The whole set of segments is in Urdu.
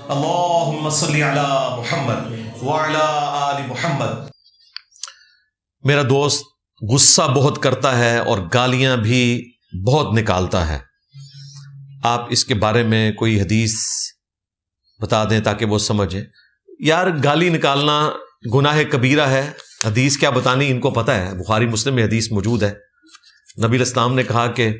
اللہم صلی علی محمد وعلی آل محمد۔ میرا دوست غصہ بہت کرتا ہے اور گالیاں بھی بہت نکالتا ہے، آپ اس کے بارے میں کوئی حدیث بتا دیں تاکہ وہ سمجھیں۔ یار گالی نکالنا گناہ کبیرہ ہے، حدیث کیا بتانی ان کو پتہ ہے، بخاری مسلم میں حدیث موجود ہے۔ نبی علیہ السلام نے کہا کہ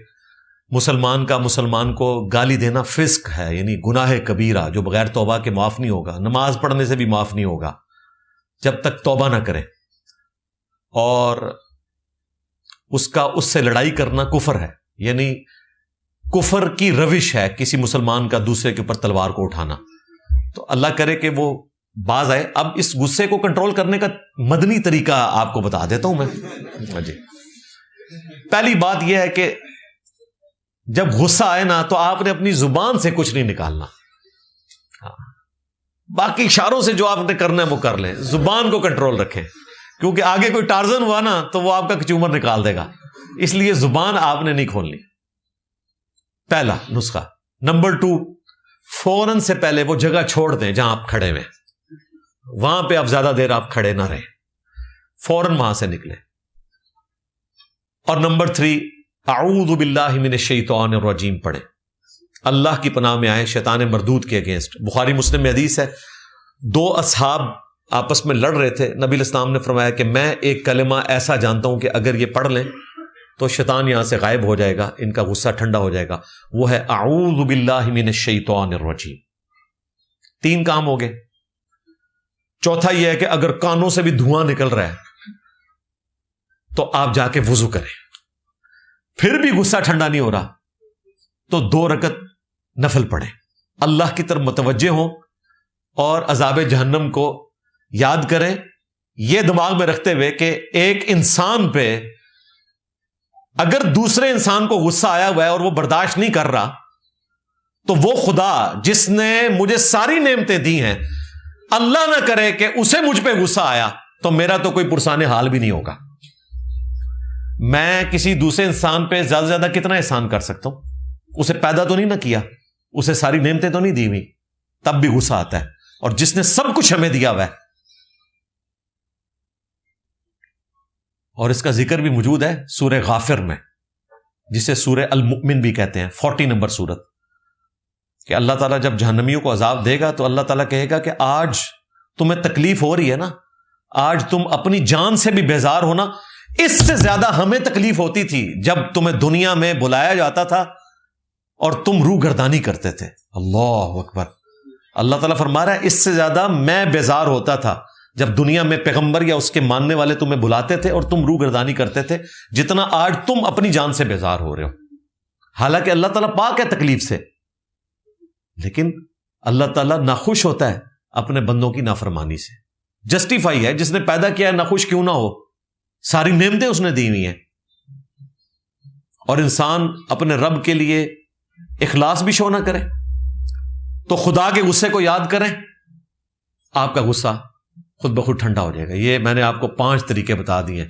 مسلمان کا مسلمان کو گالی دینا فسق ہے، یعنی گناہ کبیرہ جو بغیر توبہ کے معاف نہیں ہوگا، نماز پڑھنے سے بھی معاف نہیں ہوگا جب تک توبہ نہ کرے، اور اس سے لڑائی کرنا کفر ہے، یعنی کفر کی روش ہے کسی مسلمان کا دوسرے کے اوپر تلوار کو اٹھانا۔ تو اللہ کرے کہ وہ باز آئے۔ اب اس غصے کو کنٹرول کرنے کا مدنی طریقہ آپ کو بتا دیتا ہوں میں جی۔ پہلی بات یہ ہے کہ جب غصہ آئے نا تو آپ نے اپنی زبان سے کچھ نہیں نکالنا، باقی اشاروں سے جو آپ نے کرنا ہے وہ کر لیں، زبان کو کنٹرول رکھیں، کیونکہ آگے کوئی ٹارزن ہوا نا تو وہ آپ کا کچومر نکال دے گا، اس لیے زبان آپ نے نہیں کھولنی، پہلا نسخہ۔ نمبر 2، فوراً سے پہلے وہ جگہ چھوڑ دیں جہاں آپ کھڑے ہوئے، وہاں پہ آپ زیادہ دیر آپ کھڑے نہ رہیں، فوراً وہاں سے نکلیں۔ اور نمبر 3، اعوذ باللہ من الشیطان الرجیم پڑھیں، اللہ کی پناہ میں آئے شیطان مردود کے اگینسٹ۔ بخاری مسلم میں حدیث ہے، 2 اصحاب آپس میں لڑ رہے تھے، نبی علیہ السلام نے فرمایا کہ میں ایک کلمہ ایسا جانتا ہوں کہ اگر یہ پڑھ لیں تو شیطان یہاں سے غائب ہو جائے گا، ان کا غصہ ٹھنڈا ہو جائے گا، وہ ہے اعوذ باللہ من الشیطان الرجیم۔ 3 کام ہو گئے۔ چوتھا یہ ہے کہ اگر کانوں سے بھی دھواں نکل رہا ہے تو آپ جا کے وضو کریں، پھر بھی غصہ ٹھنڈا نہیں ہو رہا تو 2 رکعت نفل پڑھیں، اللہ کی طرف متوجہ ہوں اور عذاب جہنم کو یاد کریں، یہ دماغ میں رکھتے ہوئے کہ ایک انسان پہ اگر دوسرے انسان کو غصہ آیا ہوا ہے اور وہ برداشت نہیں کر رہا تو وہ خدا جس نے مجھے ساری نعمتیں دی ہیں، اللہ نہ کرے کہ اسے مجھ پہ غصہ آیا تو میرا تو کوئی پرسان حال بھی نہیں ہوگا۔ میں کسی دوسرے انسان پہ زیادہ سے زیادہ کتنا احسان کر سکتا ہوں؟ اسے پیدا تو نہیں نہ کیا، اسے ساری نعمتیں تو نہیں دی ہوئی، تب بھی غصہ آتا ہے، اور جس نے سب کچھ ہمیں دیا ہوا ہے۔ اور اس کا ذکر بھی موجود ہے سورہ غافر میں، جسے سورہ المؤمن بھی کہتے ہیں، 40 نمبر سورت، کہ اللہ تعالیٰ جب جہنمیوں کو عذاب دے گا تو اللہ تعالیٰ کہے گا کہ آج تمہیں تکلیف ہو رہی ہے نا، آج تم اپنی جان سے بھی بیزار ہونا، اس سے زیادہ ہمیں تکلیف ہوتی تھی جب تمہیں دنیا میں بلایا جاتا تھا اور تم روح گردانی کرتے تھے۔ اللہ اکبر۔ اللہ تعالیٰ فرما رہا ہے اس سے زیادہ میں بیزار ہوتا تھا جب دنیا میں پیغمبر یا اس کے ماننے والے تمہیں بلاتے تھے اور تم روح گردانی کرتے تھے، جتنا آج تم اپنی جان سے بیزار ہو رہے ہو۔ حالانکہ اللہ تعالیٰ پاک ہے تکلیف سے، لیکن اللہ تعالیٰ ناخوش ہوتا ہے اپنے بندوں کی نافرمانی سے۔ جسٹیفائی ہے، جس نے پیدا کیا ہے ناخوش کیوں نہ ہو، ساری نعمتیں اس نے دی ہوئی ہیں۔ اور انسان اپنے رب کے لیے اخلاص بھی شو نہ کرے تو خدا کے غصے کو یاد کریں، آپ کا غصہ خود بخود ٹھنڈا ہو جائے گا۔ یہ میں نے آپ کو 5 طریقے بتا دیے،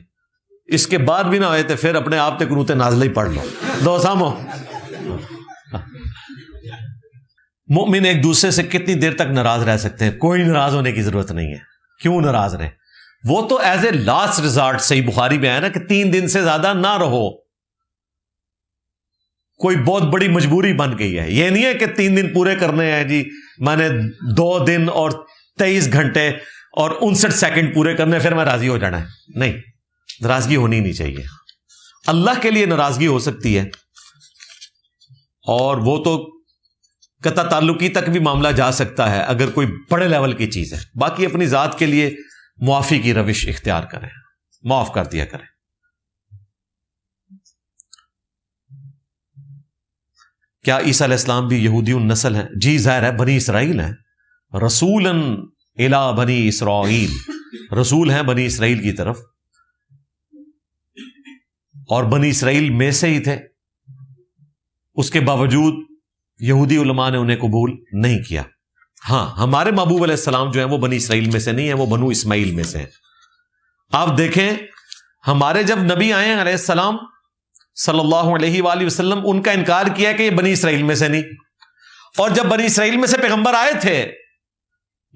اس کے بعد بھی نہ ہوئے تو پھر اپنے آپ تے قنوت نازلہ ہی پڑھ لو، دو سامو۔ مومن ایک دوسرے سے کتنی دیر تک ناراض رہ سکتے ہیں؟ کوئی ناراض ہونے کی ضرورت نہیں ہے، کیوں ناراض رہیں؟ وہ تو ایز اے لاسٹ ریزارٹ، صحیح بخاری میں آیا نا کہ 3 دن سے زیادہ نہ رہو، کوئی بہت بڑی مجبوری بن گئی ہے، یہ نہیں ہے کہ 3 دن پورے کرنے ہیں جی، میں نے 2 دن اور 23 گھنٹے اور 59 سیکنڈ پورے کرنے پھر میں راضی ہو جانا ہے، نہیں، ناراضگی ہونی نہیں چاہیے۔ اللہ کے لیے ناراضگی ہو سکتی ہے، اور وہ تو قطع تعلقی تک بھی معاملہ جا سکتا ہے اگر کوئی بڑے لیول کی چیز ہے، باقی اپنی ذات کے لیے معافی کی روش اختیار کریں، معاف کر دیا کریں۔ کیا عیسیٰ علیہ السلام بھی یہودی النسل ہیں؟ جی ظاہر ہے، بنی اسرائیل ہیں، رسولاً الی بنی اسرائیل، رسول ہیں بنی اسرائیل کی طرف، اور بنی اسرائیل میں سے ہی تھے، اس کے باوجود یہودی علماء نے انہیں قبول نہیں کیا۔ ہاں، ہمارے محبوب علیہ السلام جو ہیں وہ بنی اسرائیل میں سے نہیں ہیں، وہ بنو اسماعیل میں سے ہیں۔ آپ دیکھیں، ہمارے جب نبی آئے ہیں علیہ السلام صلی اللہ علیہ وآلہ وسلم، ان کا انکار کیا کہ یہ بنی اسرائیل میں سے نہیں، اور جب بنی اسرائیل میں سے پیغمبر آئے تھے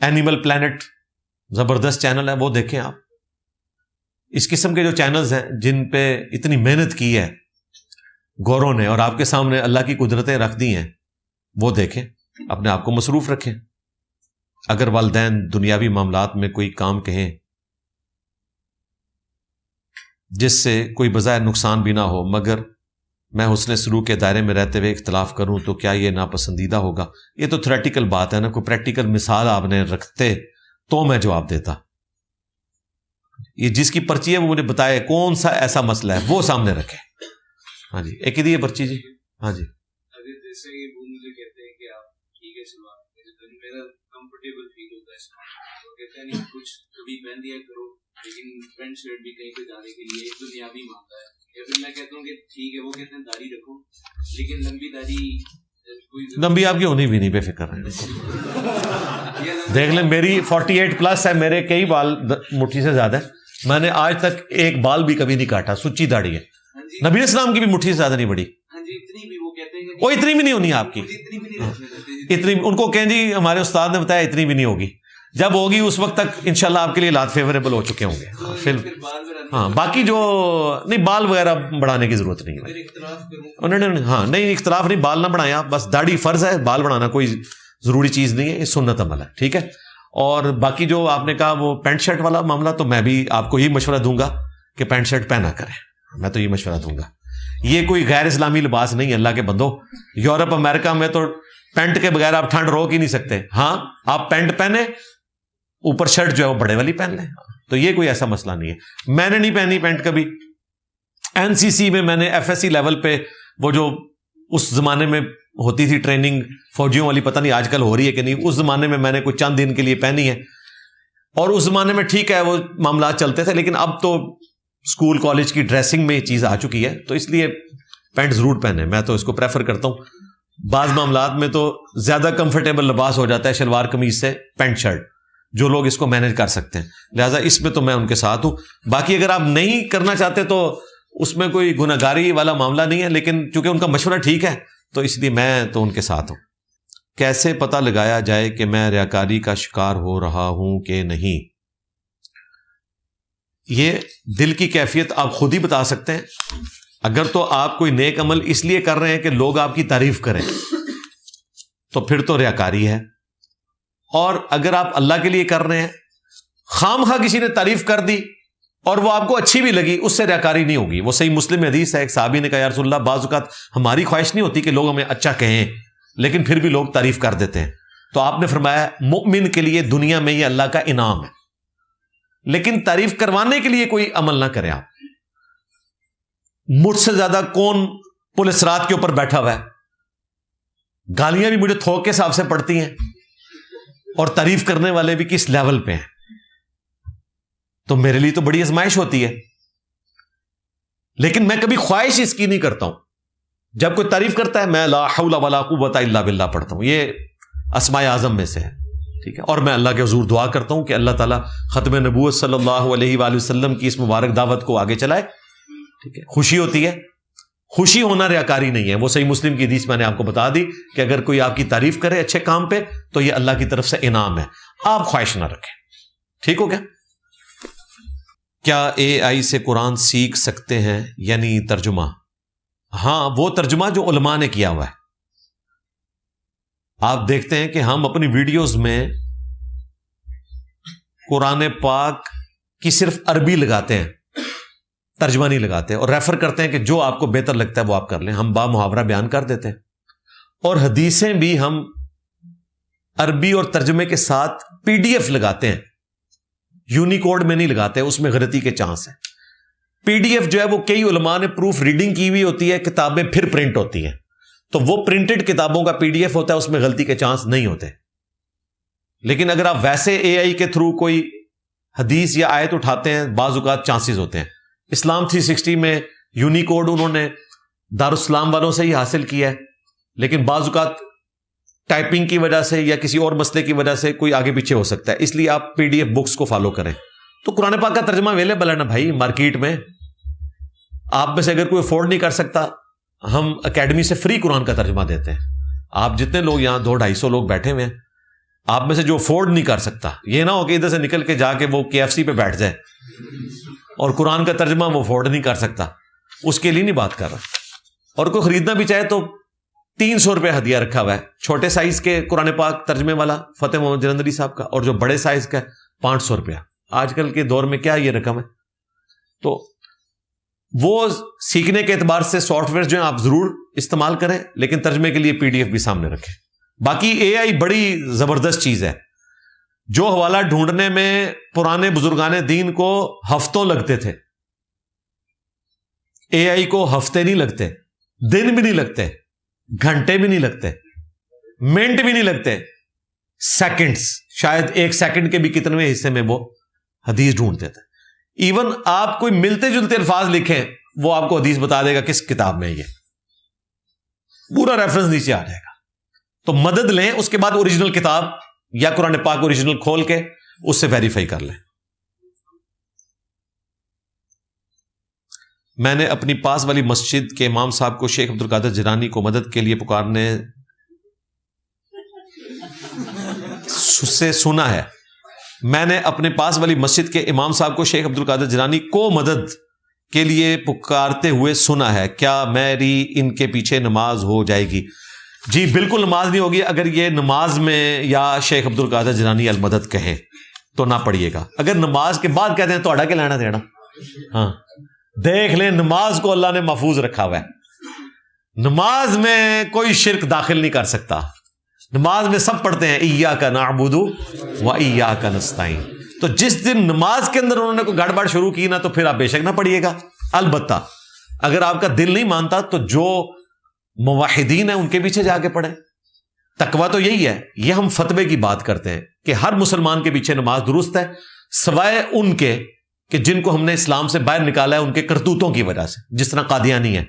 اینیمل پلانٹ زبردست چینل ہے، وہ دیکھیں آپ. اس قسم کے جو چینلز ہیں جن پہ اتنی محنت کی ہے گوروں نے اور آپ کے سامنے اللہ کی قدرتیں رکھ دی ہیں، وہ دیکھیں، اپنے آپ کو مصروف رکھیں. اگر والدین دنیاوی معاملات میں کوئی کام کہیں جس سے کوئی بظاہر نقصان بھی نہ ہو مگر میں حسن سلوک کے دائرے میں رہتے ہوئے اختلاف کروں تو کیا یہ ناپسندیدہ ہوگا؟ یہ تو تھیوریٹیکل بات ہے نا، کوئی پریکٹیکل مثال آپ نے رکھتے تو میں جواب دیتا. یہ جس کی پرچی ہے وہ مجھے بتائے کون سا ایسا مسئلہ ہے، وہ سامنے رکھے. ہاں جی، ایک ہی دی ہے پرچی جی. ہاں جی، جیسے وہ مجھے کہتے ہیں کہ آپ ٹھیک ہے سلوان، میرا کمفرٹیبل فیل ہوتا ہے سلوان، وہ کہتے ہیں کچھ کبھی پہن دیا کرو لیکن پینٹ شرٹ بھی کہیں پہ جانے کے لیے ایک دنیاوی معاملہ ہے. یا پھر میں کہتا ہوں کہ ٹھیک ہے، وہ کہتے ہیں داڑھی رکھو لیکن لمبی داڑھی، لمبی آپ کی ہونی بھی نہیں، بے فکر رہیں. دیکھ لیں میری 48+ ہے، میرے کئی بال مٹھی سے زیادہ ہے، میں نے آج تک ایک بال بھی کبھی نہیں کاٹا، سچی داڑھی ہے. نبی اسلام کی بھی مٹھی سے زیادہ نہیں بڑی، وہ اتنی بھی نہیں ہونی آپ کی، اتنی. ان کو کہیں جی ہمارے استاد نے بتایا اتنی بھی نہیں ہوگی، جب ہوگی اس وقت تک انشاءاللہ آپ کے لیے حالات فیوریبل ہو چکے ہوں گے. پھر ہاں باقی جو نہیں، بال وغیرہ بڑھانے کی ضرورت نہیں ہے انہوں نے. ہاں نہیں، اختلاف نہیں، بال نہ بڑھائیں آپ، بس داڑھی فرض ہے، بال بڑھانا کوئی ضروری چیز نہیں ہے، یہ سنت عمل ہے. ٹھیک ہے. اور باقی جو آپ نے کہا وہ پینٹ شرٹ والا معاملہ، تو میں بھی آپ کو یہ مشورہ دوں گا کہ پینٹ شرٹ پہنا کریں. میں تو یہ مشورہ دوں گا، یہ کوئی غیر اسلامی لباس نہیں ہے اللہ کے بندو. یورپ امریکہ میں تو پینٹ کے بغیر آپ ٹھنڈ روک ہی نہیں سکتے. ہاں آپ پینٹ پہنے، اوپر شرٹ جو ہے وہ بڑے والی پہن لیں، تو یہ کوئی ایسا مسئلہ نہیں ہے. میں نے نہیں پہنی پینٹ کبھی. NCC میں نے FSC لیول پہ وہ جو اس زمانے میں ہوتی تھی ٹریننگ فوجیوں والی، پتہ نہیں آج کل ہو رہی ہے کہ نہیں، اس زمانے میں نے کوئی چند دن کے لیے پہنی ہے، اور اس زمانے میں ٹھیک ہے وہ معاملات چلتے تھے. لیکن اب تو اسکول کالج کی ڈریسنگ میں یہ چیز آ چکی ہے، تو اس لیے پینٹ ضرور پہنے. میں تو اس کو پریفر کرتا ہوں. بعض معاملات میں تو زیادہ کمفرٹیبل لباس ہو جاتا ہے شلوار قمیض سے پینٹ شرٹ، جو لوگ اس کو مینج کر سکتے ہیں. لہٰذا اس میں تو میں ان کے ساتھ ہوں. باقی اگر آپ نہیں کرنا چاہتے تو اس میں کوئی گناہگاری والا معاملہ نہیں ہے، لیکن چونکہ ان کا مشورہ ٹھیک ہے تو اس لیے میں تو ان کے ساتھ ہوں. کیسے پتہ لگایا جائے کہ میں ریاکاری کا شکار ہو رہا ہوں کہ نہیں؟ یہ دل کی کیفیت آپ خود ہی بتا سکتے ہیں. اگر تو آپ کوئی نیک عمل اس لیے کر رہے ہیں کہ لوگ آپ کی تعریف کریں تو پھر تو ریاکاری ہے. اور اگر آپ اللہ کے لیے کر رہے ہیں، خام خواہ کسی نے تعریف کر دی اور وہ آپ کو اچھی بھی لگی، اس سے ریاکاری نہیں ہوگی. وہ صحیح مسلم حدیث ہے، ایک صحابی نے کہا یا رسول اللہ، بعض اوقات ہماری خواہش نہیں ہوتی کہ لوگ ہمیں اچھا کہیں لیکن پھر بھی لوگ تعریف کر دیتے ہیں. تو آپ نے فرمایا مومن کے لیے دنیا میں یہ اللہ کا انعام ہے، لیکن تعریف کروانے کے لیے کوئی عمل نہ کریں. آپ مجھ سے زیادہ کون پل صراط کے اوپر بیٹھا ہوا ہے، گالیاں بھی مجھے تھوک کے حساب سے پڑتی ہیں اور تعریف کرنے والے بھی کس لیول پہ ہیں. تو میرے لیے تو بڑی آزمائش ہوتی ہے، لیکن میں کبھی خواہش اس کی نہیں کرتا ہوں. جب کوئی تعریف کرتا ہے میں لا حول ولا قوت الا باللہ پڑھتا ہوں، یہ اسماء اعظم میں سے ہے. ٹھیک ہے. اور میں اللہ کے حضور دعا کرتا ہوں کہ اللہ تعالیٰ ختم نبوت صلی اللہ علیہ وآلہ وسلم کی اس مبارک دعوت کو آگے چلائے. ٹھیک ہے. خوشی ہوتی ہے، خوشی ہونا ریاکاری نہیں ہے. وہ صحیح مسلم کی حدیث میں نے آپ کو بتا دی کہ اگر کوئی آپ کی تعریف کرے اچھے کام پہ تو یہ اللہ کی طرف سے انعام ہے. آپ خواہش نہ رکھیں. ٹھیک ہو گیا؟ کیا AI سے قرآن سیکھ سکتے ہیں، یعنی ترجمہ؟ ہاں، وہ ترجمہ جو علماء نے کیا ہوا ہے. آپ دیکھتے ہیں کہ ہم اپنی ویڈیوز میں قرآن پاک کی صرف عربی لگاتے ہیں، ترجمہ نہیں لگاتے، اور ریفر کرتے ہیں کہ جو آپ کو بہتر لگتا ہے وہ آپ کر لیں. ہم با محاورہ بیان کر دیتے ہیں. اور حدیثیں بھی ہم عربی اور ترجمے کے ساتھ PDF لگاتے ہیں، یونیکوڈ میں نہیں لگاتے، اس میں غلطی کے چانس ہیں. PDF جو ہے وہ کئی علماء نے پروف ریڈنگ کی ہوئی ہوتی ہے، کتابیں پھر پرنٹ ہوتی ہیں، تو وہ پرنٹڈ کتابوں کا PDF ہوتا ہے، اس میں غلطی کے چانس نہیں ہوتے. لیکن اگر آپ ویسے AI کے تھرو کوئی حدیث یا آیت اٹھاتے ہیں، بعض اوقات چانسز ہوتے ہیں. اسلام 360 میں یونیکوڈ انہوں نے دارالسلام والوں سے ہی حاصل کیا ہے، لیکن بعض اوقات ٹائپنگ کی وجہ سے یا کسی اور مسئلے کی وجہ سے کوئی آگے پیچھے ہو سکتا ہے. اس لیے آپ PDF بکس کو فالو کریں. تو قرآن پاک کا ترجمہ اویلیبل ہے نا بھائی مارکیٹ میں. آپ میں سے اگر کوئی افورڈ نہیں کر سکتا، ہم اکیڈمی سے فری قرآن کا ترجمہ دیتے ہیں. آپ جتنے لوگ یہاں 200-250 لوگ بیٹھے ہوئے ہیں، آپ میں سے جو افورڈ نہیں کر سکتا، یہ نہ ہو کہ ادھر سے نکل کے جا کے وہ KFC پہ بیٹھ جائے اور قرآن کا ترجمہ وہ افورڈ نہیں کر سکتا، اس کے لیے نہیں بات کر رہا. اور کوئی خریدنا بھی چاہے تو 300 روپے ہدیہ رکھا ہوا ہے، چھوٹے سائز کے قرآن پاک ترجمے والا فتح محمد جلندری صاحب کا، اور جو بڑے سائز کا 500 روپیہ. آج کل کے دور میں کیا یہ رقم ہے؟ تو وہ سیکھنے کے اعتبار سے سافٹ ویئر جو ہیں آپ ضرور استعمال کریں، لیکن ترجمے کے لیے PDF بھی سامنے رکھیں. باقی AI بڑی زبردست چیز ہے. جو حوالہ ڈھونڈنے میں پرانے بزرگان دین کو ہفتوں لگتے تھے، AI کو ہفتے نہیں لگتے، دن بھی نہیں لگتے، گھنٹے بھی نہیں لگتے، منٹ بھی نہیں لگتے، سیکنڈز، شاید 1 سیکنڈ کے بھی کتنے حصے میں وہ حدیث ڈھونڈتے تھے. ایون آپ کوئی ملتے جلتے الفاظ لکھیں وہ آپ کو حدیث بتا دے گا کس کتاب میں، یہ پورا ریفرنس نیچے آ جائے گا. تو مدد لیں، اس کے بعد اوریجنل کتاب یا قرآن پاک اوریجنل کھول کے اس سے ویریفائی کر لیں. میں نے اپنی پاس والی مسجد کے امام صاحب کو شیخ عبد القادر جیلانی کو مدد کے لیے پکارنے سے سنا ہے. میں نے اپنے پاس والی مسجد کے امام صاحب کو شیخ عبد القادر جیلانی کو مدد کے لیے پکارتے ہوئے سنا ہے. کیا میری ان کے پیچھے نماز ہو جائے گی؟ جی بالکل نماز نہیں ہوگی. اگر یہ نماز میں یا شیخ عبد القادر جیلانی المدد کہیں تو نہ پڑھیے گا. اگر نماز کے بعد کہتے ہیں تو کے لینا دینا. ہاں دیکھ لیں، نماز کو اللہ نے محفوظ رکھا ہوا ہے. نماز میں کوئی شرک داخل نہیں کر سکتا. نماز میں سب پڑھتے ہیں ایاک نعبد و ایاک نستعین. تو جس دن نماز کے اندر انہوں نے کوئی گڑبڑ شروع کی نا تو پھر آپ بے شک نہ پڑھیے گا. البتہ اگر آپ کا دل نہیں مانتا تو جو موحدین ہیں ان کے پیچھے جا کے پڑھیں. تقویٰ تو یہی ہے. یہ ہم فتوے کی بات کرتے ہیں کہ ہر مسلمان کے پیچھے نماز درست ہے، سوائے ان کے کہ جن کو ہم نے اسلام سے باہر نکالا ہے ان کے کرتوتوں کی وجہ سے. جس طرح قادیانی ہیں،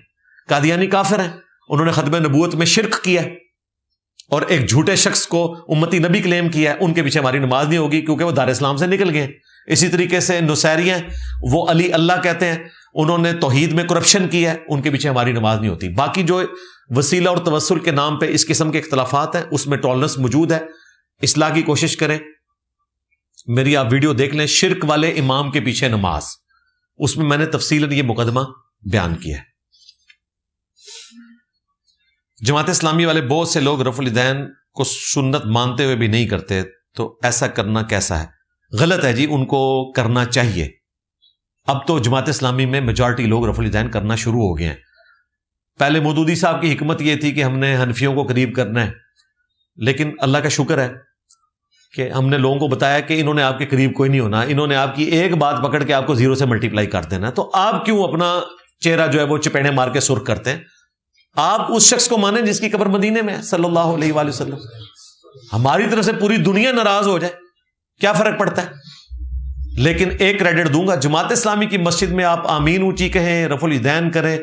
قادیانی کافر ہیں، انہوں نے ختم نبوت میں شرک کیا ہے اور ایک جھوٹے شخص کو امتی نبی کلیم کیا ہے. ان کے پیچھے ہماری نماز نہیں ہوگی کیونکہ وہ دار اسلام سے نکل گئے. اسی طریقے سے نصیری ہیں، وہ علی اللہ کہتے ہیں، انہوں نے توحید میں کرپشن کی ہے، ان کے پیچھے ہماری نماز نہیں ہوتی. باقی جو وسیلہ اور توسل کے نام پہ اس قسم کے اختلافات ہیں اس میں ٹالرنس موجود ہے. اصلاح کی کوشش کریں. میری آپ ویڈیو دیکھ لیں شرک والے امام کے پیچھے نماز، اس میں نے تفصیلاً یہ مقدمہ بیان کیا ہے. جماعت اسلامی والے بہت سے لوگ رفع الیدین کو سنت مانتے ہوئے بھی نہیں کرتے، تو ایسا کرنا کیسا ہے؟ غلط ہے جی، ان کو کرنا چاہیے. اب تو جماعت اسلامی میں میجارٹی لوگ رفع الیدین کرنا شروع ہو گئے ہیں. پہلے مودودی صاحب کی حکمت یہ تھی کہ ہم نے حنفیوں کو قریب کرنا ہے، لیکن اللہ کا شکر ہے کہ ہم نے لوگوں کو بتایا کہ انہوں نے آپ کے قریب کوئی نہیں ہونا، انہوں نے آپ کی ایک بات پکڑ کے آپ کو 0 سے ملٹیپلائی کر دینا ہے. تو آپ کیوں اپنا چہرہ جو ہے وہ چپیڑے مار کے سرخ کرتے ہیں؟ آپ اس شخص کو مانیں جس کی قبر مدینے میں ہے صلی اللہ علیہ وآلہ وسلم. ہماری طرف سے پوری دنیا ناراض ہو جائے کیا فرق پڑتا ہے؟ لیکن ایک کریڈٹ دوں گا، جماعت اسلامی کی مسجد میں آپ آمین اونچی کہیں، رفع الیدین کریں،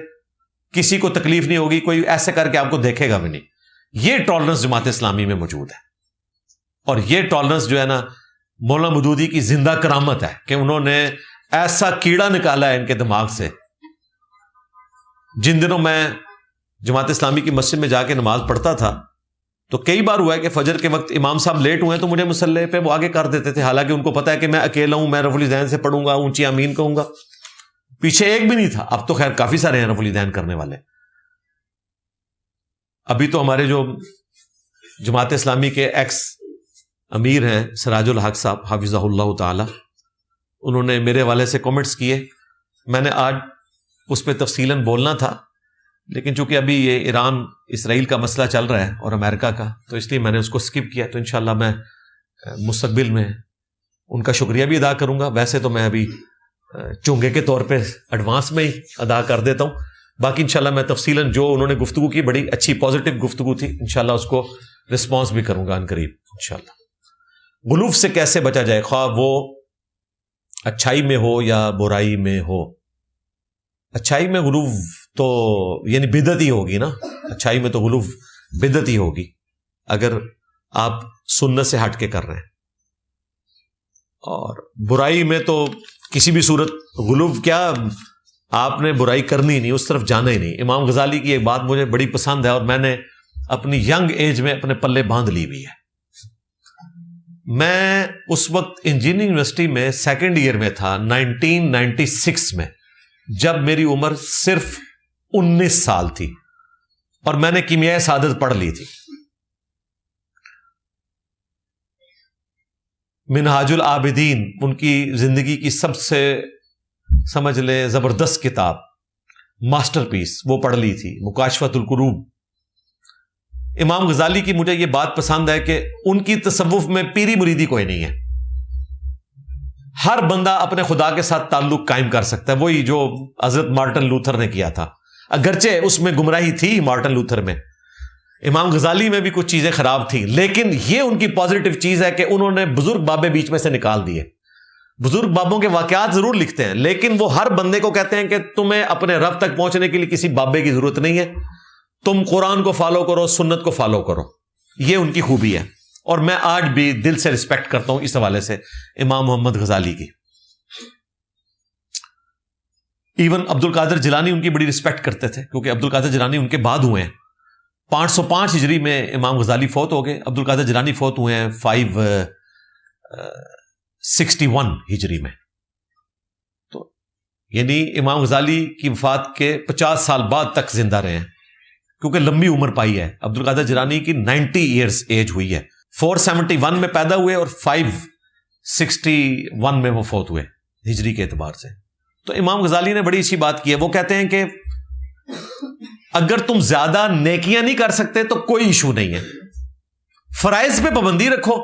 کسی کو تکلیف نہیں ہوگی، کوئی ایسے کر کے آپ کو دیکھے گا بھی نہیں. یہ ٹالرنس جماعت اسلامی میں موجود ہے. اور یہ ٹالرنس جو ہے نا مولانا مودودی کی زندہ کرامت ہے کہ انہوں نے ایسا کیڑا نکالا ہے ان کے دماغ سے. جن دنوں میں جماعت اسلامی کی مسجد میں جا کے نماز پڑھتا تھا تو کئی بار ہوا ہے کہ فجر کے وقت امام صاحب لیٹ ہوئے تو مجھے مصلی پہ وہ آگے کر دیتے تھے، حالانکہ ان کو پتا ہے کہ میں اکیلا ہوں، میں رفع الیدین سے پڑھوں گا، اونچی آمین کہوں گا. پیچھے ایک بھی نہیں تھا. اب تو خیر کافی سارے ہیں رفع الیدین کرنے والے. ابھی تو ہمارے جو جماعت اسلامی کے ایکس امیر ہیں سراج الحق صاحب حافظہ اللہ تعالی، انہوں نے میرے حوالے سے کامنٹس کیے. میں نے آج اس پہ تفصیلاً بولنا تھا، لیکن چونکہ ابھی یہ ایران اسرائیل کا مسئلہ چل رہا ہے اور امریکہ کا، تو اس لیے میں نے اس کو سکپ کیا. تو انشاءاللہ میں مستقبل میں ان کا شکریہ بھی ادا کروں گا. ویسے تو میں ابھی چونگے کے طور پہ ایڈوانس میں ہی ادا کر دیتا ہوں. باقی انشاءاللہ میں تفصیلاً جو انہوں نے گفتگو کی، بڑی اچھی پازیٹیو گفتگو تھی، انشاءاللہ اس کو رسپانس بھی کروں گا ان قریب انشاءاللہ. غلوف سے کیسے بچا جائے، خواہ وہ اچھائی میں ہو یا برائی میں ہو؟ اچھائی میں غلوف تو یعنی بدعت ہی ہوگی نا. اچھائی میں تو غلوف بدعت ہی ہوگی اگر آپ سنت سے ہٹ کے کر رہے ہیں. اور برائی میں تو کسی بھی صورت غلوف کیا، آپ نے برائی کرنی نہیں، اس طرف جانا ہی نہیں. امام غزالی کی ایک بات مجھے بڑی پسند ہے اور میں نے اپنی ینگ ایج میں اپنے پلے باندھ لی ہوئی ہے. میں اس وقت انجینئرنگ یونیورسٹی میں سیکنڈ ایئر میں تھا 1996 میں، جب میری عمر صرف 19 سال تھی اور میں نے کیمیائے سعادت پڑھ لی تھی. منہاج العابدین ان کی زندگی کی سب سے سمجھ لیں زبردست کتاب، ماسٹر پیس، وہ پڑھ لی تھی. مکاشفۃ القروب. امام غزالی کی مجھے یہ بات پسند ہے کہ ان کی تصوف میں پیری مریدی کوئی نہیں ہے. ہر بندہ اپنے خدا کے ساتھ تعلق قائم کر سکتا ہے، وہی جو حضرت مارٹن لوتھر نے کیا تھا. اگرچہ اس میں گمراہی تھی مارٹن لوتھر میں، امام غزالی میں بھی کچھ چیزیں خراب تھیں، لیکن یہ ان کی پازیٹو چیز ہے کہ انہوں نے بزرگ بابے بیچ میں سے نکال دیے. بزرگ بابوں کے واقعات ضرور لکھتے ہیں، لیکن وہ ہر بندے کو کہتے ہیں کہ تمہیں اپنے رب تک پہنچنے کے لیے کسی بابے کی ضرورت نہیں ہے، تم قرآن کو فالو کرو، سنت کو فالو کرو. یہ ان کی خوبی ہے، اور میں آج بھی دل سے رسپیکٹ کرتا ہوں اس حوالے سے امام محمد غزالی کی. ایون عبد القادر جیلانی ان کی بڑی رسپیکٹ کرتے تھے، کیونکہ عبد القادر جیلانی ان کے بعد ہوئے ہیں. 505 ہجری میں امام غزالی فوت ہو گئے، عبد القادر جیلانی فوت ہوئے ہیں 561 ہجری میں. تو یعنی امام غزالی کی وفات کے 50 سال بعد تک زندہ رہے ہیں، کیونکہ لمبی عمر پائی ہے. عبد القادر جیلانی کی 90 ایئرز ایج ہوئی ہے. 471 میں پیدا ہوئے اور 561 میں وہ فوت ہوئے ہجری کے اعتبار سے. تو امام غزالی نے بڑی اچھی بات کی ہے. وہ کہتے ہیں کہ اگر تم زیادہ نیکیاں نہیں کر سکتے تو کوئی ایشو نہیں ہے، فرائض پہ پابندی رکھو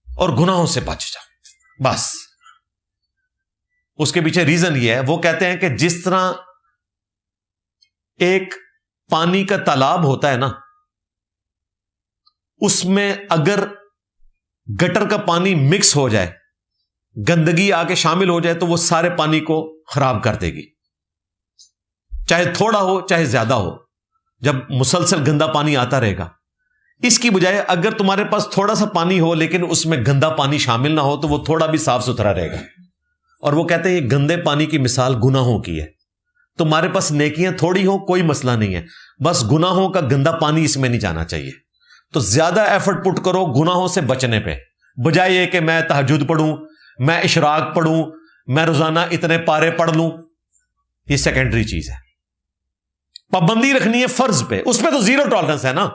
اور گناہوں سے بچ جاؤ بس. اس کے پیچھے ریزن یہ ہے، وہ کہتے ہیں کہ جس طرح ایک پانی کا تالاب ہوتا ہے نا، اس میں اگر گٹر کا پانی مکس ہو جائے، گندگی آ کے شامل ہو جائے، تو وہ سارے پانی کو خراب کر دے گی، چاہے تھوڑا ہو چاہے زیادہ ہو. جب مسلسل گندا پانی آتا رہے گا، اس کی بجائے اگر تمہارے پاس تھوڑا سا پانی ہو لیکن اس میں گندا پانی شامل نہ ہو تو وہ تھوڑا بھی صاف ستھرا رہے گا. اور وہ کہتے ہیں یہ گندے پانی کی مثال گناہوں کی ہے. تمہارے پاس نیکیاں تھوڑی ہو کوئی مسئلہ نہیں ہے، بس گناہوں کا گندا پانی اس میں نہیں جانا چاہیے. تو زیادہ ایفرٹ پٹ کرو گناہوں سے بچنے پہ، بجائے یہ کہ میں تہجد پڑھوں، میں اشراق پڑھوں، میں روزانہ اتنے پارے پڑھ لوں. یہ سیکنڈری چیز ہے. پابندی رکھنی ہے فرض پہ، اس پہ تو زیرو ٹالرنس ہے نا.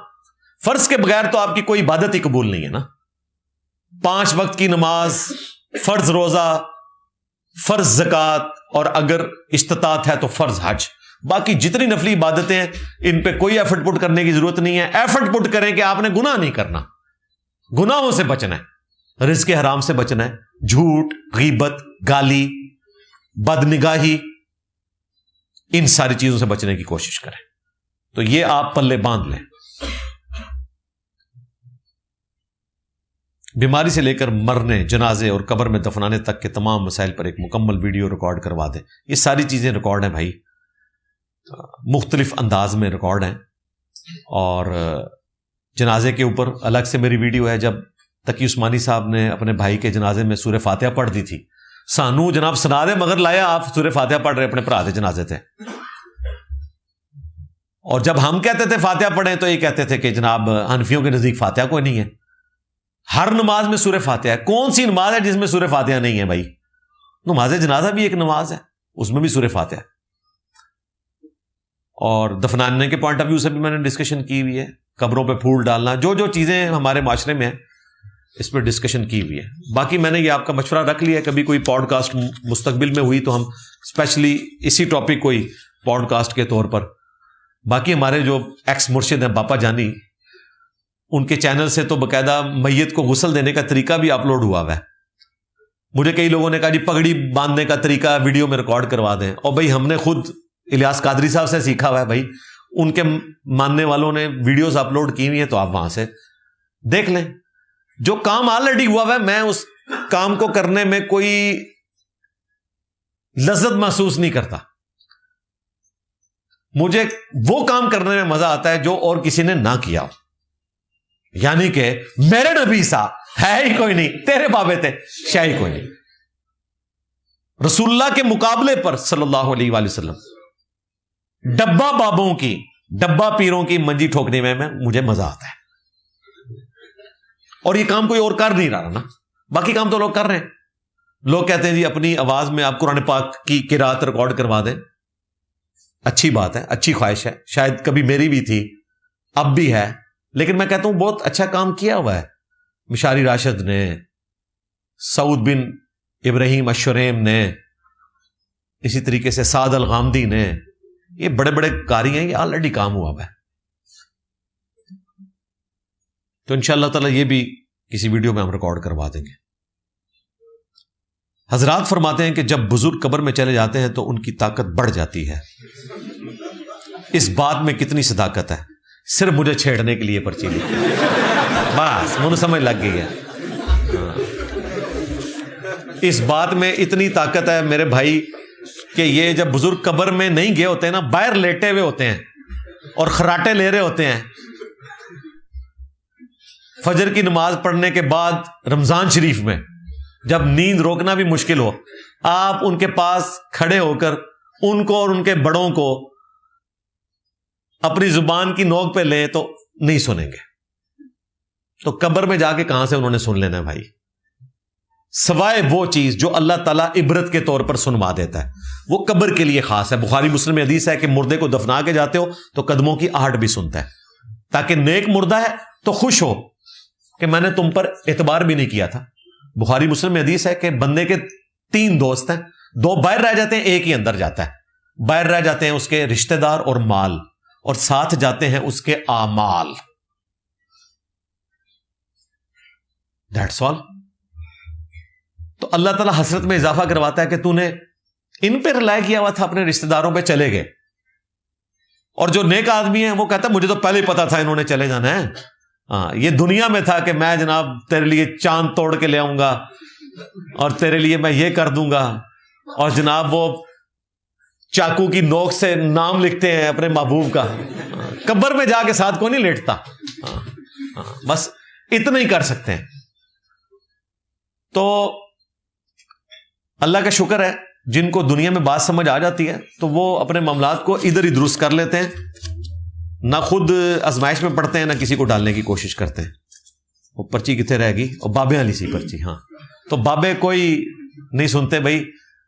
فرض کے بغیر تو آپ کی کوئی عبادت ہی قبول نہیں ہے نا. 5 وقت کی نماز، فرض روزہ، فرض زکوٰۃ، اور اگر استطاعت ہے تو فرض حج. باقی جتنی نفلی عبادتیں ہیں ان پہ کوئی ایفرٹ پٹ کرنے کی ضرورت نہیں ہے. ایفرٹ پٹ کریں کہ آپ نے گناہ نہیں کرنا، گناہوں سے بچنا ہے، رزق حرام سے بچنا ہے، جھوٹ، غیبت، گالی، بدنگاہی، ان ساری چیزوں سے بچنے کی کوشش کریں. تو یہ آپ پلے باندھ لیں. بیماری سے لے کر مرنے، جنازے اور قبر میں دفنانے تک کے تمام مسائل پر ایک مکمل ویڈیو ریکارڈ کروا دیں. یہ ساری چیزیں ریکارڈ ہیں بھائی، مختلف انداز میں ریکارڈ ہیں. اور جنازے کے اوپر الگ سے میری ویڈیو ہے. جب تقی عثمانی صاحب نے اپنے بھائی کے جنازے میں سورہ فاتحہ پڑھ دی تھی، سانو جناب سنا دے مگر لایا آپ سورہ فاتحہ پڑھ رہے، اپنے بھرا دے جنازے تھے. اور جب ہم کہتے تھے فاتحہ پڑھیں تو یہ کہتے تھے کہ جناب حنفیوں کے نزدیک فاتحہ کوئی نہیں ہے. ہر نماز میں سورہ فاتحہ ہے. کون سی نماز ہے جس میں سورہ فاتحہ نہیں ہے بھائی؟ نماز جنازہ بھی ایک نماز ہے، اس میں بھی سورہ فاتحہ ہے. اور دفنانے کے پوائنٹ آف ویو سے بھی میں نے ڈسکشن کی ہوئی ہے. قبروں پہ پھول ڈالنا، جو چیزیں ہمارے معاشرے میں ہیں اس پہ ڈسکشن کی ہوئی ہے. باقی میں نے یہ آپ کا مشورہ رکھ لیا ہے، کبھی کوئی پوڈ کاسٹ مستقبل میں ہوئی تو ہم اسپیشلی اسی ٹاپک کو ہی پوڈ کاسٹ کے طور پر. باقی ہمارے جو ایکس مرشد ہیں باپا جانی، ان کے چینل سے تو باقاعدہ میت کو غسل دینے کا طریقہ بھی اپلوڈ ہوا ہے. مجھے کئی لوگوں نے کہا جی پگڑی باندھنے کا طریقہ ویڈیو میں ریکارڈ کروا دیں. اور بھائی ہم نے خود الیاس قادری صاحب سے سیکھا ہوا ہے بھائی، ان کے ماننے والوں نے ویڈیوز اپلوڈ کی ہوئی ہیں، تو آپ وہاں سے دیکھ لیں. جو کام آلریڈی ہوا ہے میں اس کام کو کرنے میں کوئی لذت محسوس نہیں کرتا. مجھے وہ کام کرنے میں مزہ آتا ہے جو اور کسی نے نہ کیا. یعنی کہ میرے نبی سا ہے ہی کوئی نہیں، تیرے بابے تھے شاہ ہی کوئی نہیں. رسول اللہ کے مقابلے پر صلی اللہ علیہ وآلہ وسلم ڈبہ بابوں کی، ڈبہ پیروں کی منجی ٹھوکنے میں مجھے مزہ آتا ہے. اور یہ کام کوئی اور کر نہیں رہا نا, باقی کام تو لوگ کر رہے ہیں. لوگ کہتے ہیں جی اپنی آواز میں آپ قرآن پاک کی قرات ریکارڈ کروا دیں, اچھی بات ہے, اچھی خواہش ہے, شاید کبھی میری بھی تھی, اب بھی ہے, لیکن میں کہتا ہوں بہت اچھا کام کیا ہوا ہے مشاری راشد نے, سعود بن ابراہیم الشریم نے, اسی طریقے سے سعد الغامدی نے, یہ بڑے بڑے قاری ہیں, یہ آلریڈی کام ہوا ہوا ہے. تو انشاءاللہ تعالی یہ بھی کسی ویڈیو میں ہم ریکارڈ کروا دیں گے. حضرات فرماتے ہیں کہ جب بزرگ قبر میں چلے جاتے ہیں تو ان کی طاقت بڑھ جاتی ہے. اس بات میں کتنی صداقت ہے؟ صرف مجھے چھیڑنے کے لیے پرچی لکھی, بس مجھے سمجھ لگ گئی ہے. اس بات میں اتنی طاقت ہے میرے بھائی کہ یہ جب بزرگ قبر میں نہیں گئے ہوتے ہیں نا, باہر لیٹے ہوئے ہوتے ہیں اور خراٹے لے رہے ہوتے ہیں. فجر کی نماز پڑھنے کے بعد رمضان شریف میں جب نیند روکنا بھی مشکل ہو, آپ ان کے پاس کھڑے ہو کر ان کو اور ان کے بڑوں کو اپنی زبان کی نوک پہ لیں تو نہیں سنیں گے. تو قبر میں جا کے کہاں سے انہوں نے سن لینا ہے بھائی, سوائے وہ چیز جو اللہ تعالیٰ عبرت کے طور پر سنوا دیتا ہے, وہ قبر کے لیے خاص ہے. بخاری مسلم میں حدیث ہے کہ مردے کو دفنا کے جاتے ہو تو قدموں کی آہٹ بھی سنتا ہے, تاکہ نیک مردہ ہے تو خوش ہو کہ میں نے تم پر اعتبار بھی نہیں کیا تھا. بخاری مسلم میں حدیث ہے کہ بندے کے 3 دوست ہیں, 2 باہر رہ جاتے ہیں, ایک ہی اندر جاتا ہے. باہر رہ جاتے ہیں اس کے رشتہ دار اور مال, اور ساتھ جاتے ہیں اس کے اعمال. That's all. تو اللہ تعالیٰ حسرت میں اضافہ کرواتا ہے کہ تو نے ان پہ رلائے کیا ہوا تھا, اپنے رشتہ داروں پہ چلے گئے. اور جو نیک آدمی ہیں وہ کہتا ہے مجھے تو پہلے ہی پتا تھا انہوں نے چلے جانا ہے. ہاں, یہ دنیا میں تھا کہ میں جناب تیرے لیے چاند توڑ کے لے آؤں گا اور تیرے لیے میں یہ کر دوں گا, اور جناب وہ چاقو کی نوک سے نام لکھتے ہیں اپنے محبوب کا. قبر میں جا کے ساتھ کو نہیں لیٹتا. بس اتنا ہی کر سکتے ہیں. تو اللہ کا شکر ہے جن کو دنیا میں بات سمجھ آ جاتی ہے تو وہ اپنے معاملات کو ادھر ہی درست کر لیتے ہیں, نہ خود آزمائش میں پڑتے ہیں نہ کسی کو ڈالنے کی کوشش کرتے ہیں. وہ پرچی کتنے رہ گی, اور بابے والی سی پرچی. ہاں, تو بابے کوئی نہیں سنتے بھائی,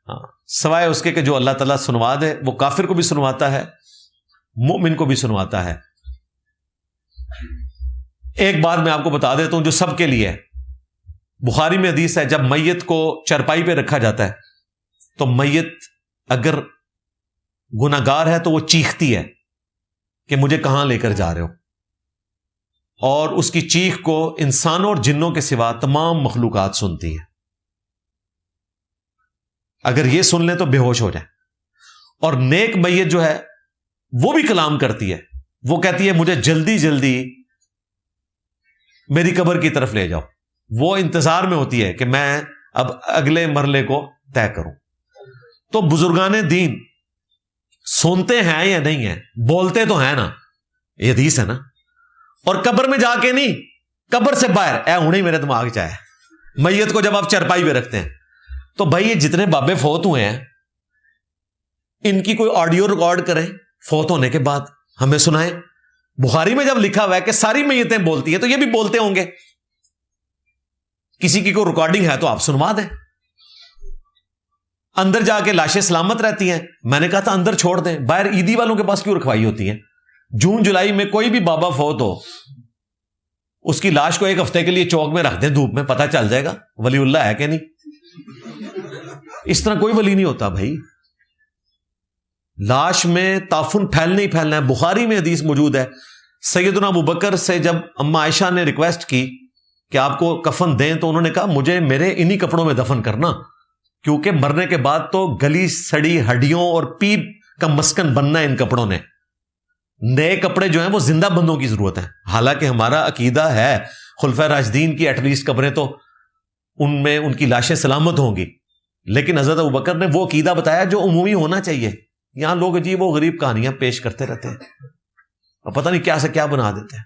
ہاں, سوائے اس کے کہ جو اللہ تعالیٰ سنوا دے. وہ کافر کو بھی سنواتا ہے, مومن کو بھی سنواتا ہے. ایک بات میں آپ کو بتا دیتا ہوں جو سب کے لیے ہے. بخاری میں حدیث ہے جب میت کو چرپائی پہ رکھا جاتا ہے تو میت اگر گناہگار ہے تو وہ چیختی ہے کہ مجھے کہاں لے کر جا رہے ہو, اور اس کی چیخ کو انسانوں اور جنوں کے سوا تمام مخلوقات سنتی ہیں. اگر یہ سن لیں تو بے ہوش ہو جائے. اور نیک میت جو ہے وہ بھی کلام کرتی ہے, وہ کہتی ہے مجھے جلدی جلدی میری قبر کی طرف لے جاؤ. وہ انتظار میں ہوتی ہے کہ میں اب اگلے مرحلے کو طے کروں. تو بزرگان دین سنتے ہیں یا نہیں ہیں, بولتے تو ہیں نا, یہ حدیث ہے نا. اور قبر میں جا کے نہیں, قبر سے باہر. اے ہوں ہی میرے دماغ چ آیا, میت کو جب آپ چرپائی پہ رکھتے ہیں تو بھائی یہ جتنے بابے فوت ہوئے ہیں ان کی کوئی آڈیو ریکارڈ کریں, فوت ہونے کے بعد ہمیں سنائیں. بخاری میں جب لکھا ہوا ہے کہ ساری میتیں بولتی ہیں تو یہ بھی بولتے ہوں گے. کسی کی کوئی ریکارڈنگ ہے تو آپ سنوا دیں. اندر جا کے لاشیں سلامت رہتی ہیں. میں نے کہا تھا اندر چھوڑ دیں, باہر عیدی والوں کے پاس کیوں رکھوائی ہوتی ہیں؟ جون جولائی میں کوئی بھی بابا فوت ہو اس کی لاش کو 1 ہفتے کے لیے چوک میں رکھ دیں دھوپ میں, پتہ چل جائے گا ولی اللہ ہے کہ نہیں. اس طرح کوئی ولی نہیں ہوتا بھائی. لاش میں تعفن پھیلنا ہی پھیلنا ہے. بخاری میں حدیث موجود ہے سیدنا ابوبکر سے جب اما عائشہ نے ریکویسٹ کی کہ آپ کو کفن دیں تو انہوں نے کہا مجھے میرے انہی کپڑوں میں دفن کرنا, کیونکہ مرنے کے بعد تو گلی سڑی ہڈیوں اور پیپ کا مسکن بننا ہے ان کپڑوں نے. نئے کپڑے جو ہیں وہ زندہ بندوں کی ضرورت ہے. حالانکہ ہمارا عقیدہ ہے خلفائے راشدین کی ایٹ لیسٹ قبریں تو ان میں ان کی لاشیں سلامت ہوں گی, لیکن حضرت ابوبکر نے وہ عقیدہ بتایا جو عمومی ہونا چاہیے. یہاں لوگ عجیب و غریب کہانیاں پیش کرتے رہتے ہیں اور پتہ نہیں کیا سے کیا بنا دیتے ہیں.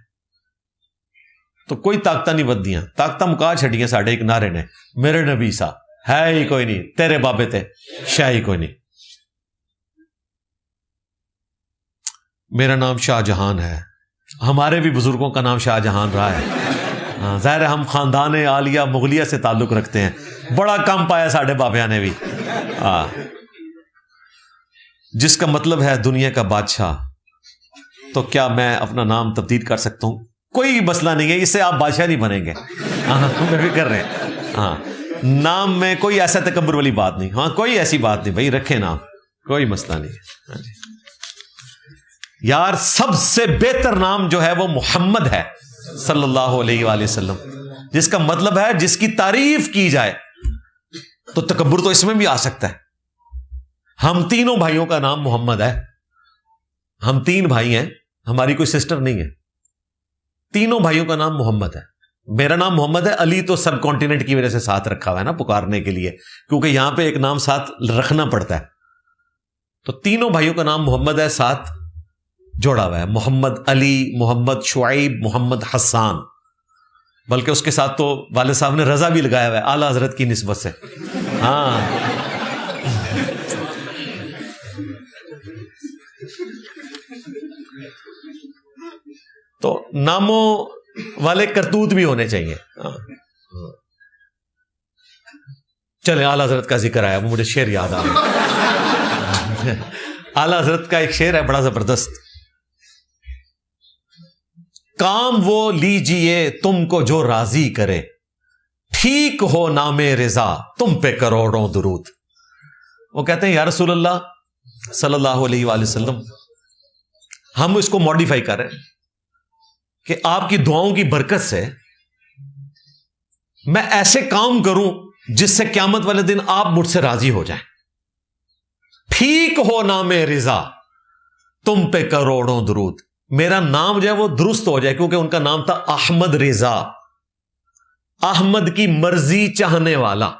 تو کوئی طاقتہ نہیں بدیاں, طاقتہ مکا چھڑیاں ساڑھے ایک نعرے نے, میرے نبی سا ہے ہی کوئی نہیں, تیرے بابے تھے شاہ ہی کوئی نہیں. میرا نام شاہ جہان ہے, ہمارے بھی بزرگوں کا نام شاہ جہان رہا ہے. ظاہر ہے ہم خاندان عالیہ مغلیہ سے تعلق رکھتے ہیں, بڑا کم پایا ساڑھے بابیا نے بھی. جس کا مطلب ہے دنیا کا بادشاہ, تو کیا میں اپنا نام تبدیل کر سکتا ہوں؟ کوئی مسئلہ نہیں ہے, اس سے آپ بادشاہ نہیں بنیں گے. میں بھی کر رہے ہیں. ہاں, نام میں کوئی ایسا تکبر والی بات نہیں. ہاں, کوئی ایسی بات نہیں بھائی, رکھے نام, کوئی مسئلہ نہیں ہے. یار سب سے بہتر نام جو ہے وہ محمد ہے صلی اللہ علیہ وآلہ وسلم, جس کا مطلب ہے جس کی تعریف کی جائے. تو تکبر تو اس میں بھی آ سکتا ہے. ہم تینوں بھائیوں کا نام محمد ہے. ہم 3 بھائی ہیں, ہماری کوئی سسٹر نہیں ہے. تینوں بھائیوں کا نام محمد ہے. میرا نام محمد ہے, علی تو سب کانٹیننٹ کی وجہ سے ساتھ رکھا ہوا ہے نا پکارنے کے لیے, کیونکہ یہاں پہ ایک نام ساتھ رکھنا پڑتا ہے. تو تینوں بھائیوں کا نام محمد ہے, ساتھ جوڑا ہوا ہے, محمد علی, محمد شعیب, محمد حسان. بلکہ اس کے ساتھ تو والد صاحب نے رضا بھی لگایا ہوا ہے اعلیٰ حضرت کی نسبت سے. ہاں, تو ناموں والے کرتوت بھی ہونے چاہیے. چلے اعلیٰ حضرت کا ذکر آیا, وہ مجھے شعر یاد آ گیا. اعلیٰ حضرت کا ایک شعر ہے بڑا زبردست. کام وہ لیجئے تم کو جو راضی کرے, ٹھیک ہو نام رضا تم پہ کروڑوں درود. وہ کہتے ہیں یا رسول اللہ صلی اللہ علیہ وآلہ وسلم, ہم اس کو ماڈیفائی کر رہے ہیں کہ آپ کی دعاؤں کی برکت سے میں ایسے کام کروں جس سے قیامت والے دن آپ مجھ سے راضی ہو جائیں. ٹھیک ہو نام رضا تم پہ کروڑوں درود. میرا نام جو ہے وہ درست ہو جائے, کیونکہ ان کا نام تھا احمد رضا, احمد کی مرضی چاہنے والا.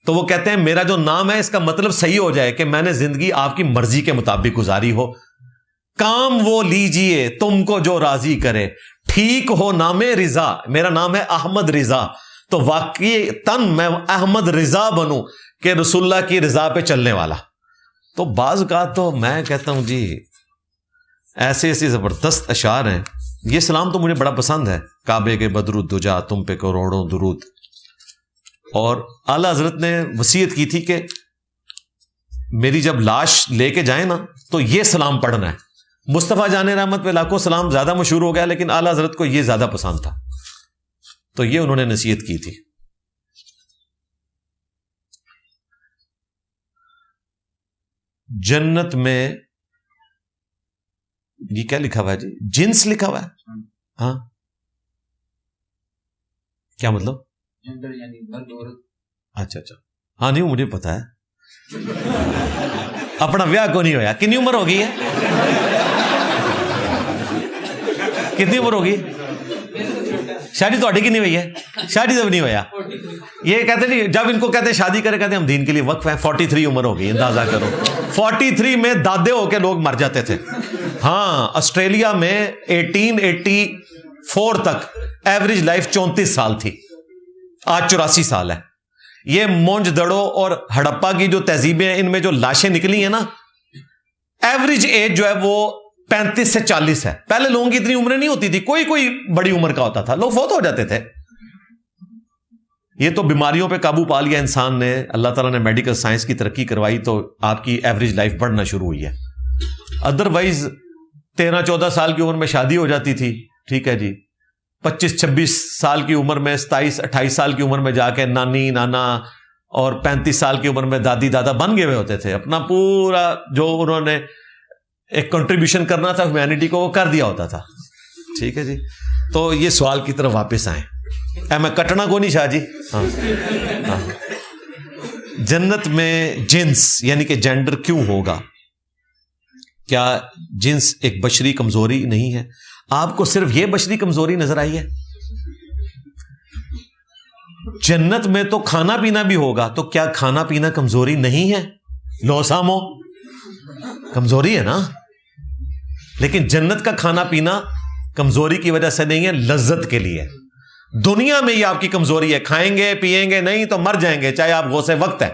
تو وہ کہتے ہیں میرا جو نام ہے اس کا مطلب صحیح ہو جائے کہ میں نے زندگی آپ کی مرضی کے مطابق گزاری ہو. کام وہ لیجئے تم کو جو راضی کرے, ٹھیک ہو نام رضا. میرا نام ہے احمد رضا, تو واقعی تن میں احمد رضا بنوں کہ رسول اللہ کی رضا پہ چلنے والا. تو بعض اوقات تو میں کہتا ہوں جی ایسے ایسے زبردست اشعار ہیں. یہ سلام تو مجھے بڑا پسند ہے, کعبے کے بدر الدجا تم پہ کروڑوں درود. اور اعلیٰ حضرت نے وصیت کی تھی کہ میری جب لاش لے کے جائیں نا تو یہ سلام پڑھنا ہے. مصطفیٰ جان رحمت پہ لاکھوں سلام زیادہ مشہور ہو گیا, لیکن اعلیٰ حضرت کو یہ زیادہ پسند تھا, تو یہ انہوں نے نصیحت کی تھی. جنت میں یہ کیا لکھا ہوا ہے جی؟ جنس لکھا ہوا ہے. ہاں, کیا مطلب؟ جنڈر یعنی مرد عورت. اچھا, ہاں نہیں مجھے پتا ہے. اپنا بیاہ کو نہیں ہویا. کتنی عمر ہوگی ہے؟ کتنی عمر ہوگی؟ شادی تو کنی ہوئی ہے؟ شادی تو نہیں ہوا. یہ کہتے نہیں, جب ان کو کہتے ہیں شادی کرے, کہتے ہیں ہم دین کے لیے وقف ہیں. 43 عمر ہو گئی, اندازہ کرو. 43 میں دادے ہو کے لوگ مر جاتے تھے. ہاں, آسٹریلیا میں 1884 تک ایوریج لائف 34 سال تھی, آج 84 سال ہے. یہ مونج دڑو اور ہڑپا کی جو تہذیبیں ہیں ان میں جو لاشیں نکلی ہیں نا, ایوریج ایج جو ہے وہ 35 سے 40 ہے. پہلے لوگوں کی اتنی عمریں نہیں ہوتی تھی, کوئی بڑی عمر کا ہوتا تھا, لوگ فوت ہو جاتے تھے. یہ تو بیماریوں پہ قابو پا لیا انسان نے, اللہ تعالیٰ نے میڈیکل سائنس کی ترقی کروائی تو آپ کی ایوریج لائف بڑھنا شروع ہوئی ہے. ادروائز 13-14 سال کی عمر میں شادی ہو جاتی تھی, ٹھیک ہے جی. 25-26 سال کی عمر میں, 27-28 سال کی عمر میں جا کے نانی نانا اور 35 سال کی عمر میں دادی دادا بن گئے ہوئے ہوتے تھے. اپنا پورا جو انہوں نے ایک کنٹریبیوشن کرنا تھا ہیومینٹی کو, وہ کر دیا ہوتا تھا. ٹھیک ہے جی. تو یہ سوال کی طرف واپس آئیں. میں کٹنا کو نہیں شاہ جی. ہاں, جنت میں جنس یعنی کہ جینڈر کیوں ہوگا؟ کیا جنس ایک بشری کمزوری نہیں ہے؟ آپ کو صرف یہ بشری کمزوری نظر آئی ہے؟ جنت میں تو کھانا پینا بھی ہوگا, تو کیا کھانا پینا کمزوری نہیں ہے؟ لو سامو کمزوری ہے نا, لیکن جنت کا کھانا پینا کمزوری کی وجہ سے نہیں ہے, لذت کے لیے. دنیا میں یہ آپ کی کمزوری ہے, کھائیں گے پیئیں گے نہیں تو مر جائیں گے, چاہے آپ غوث وقت ہے,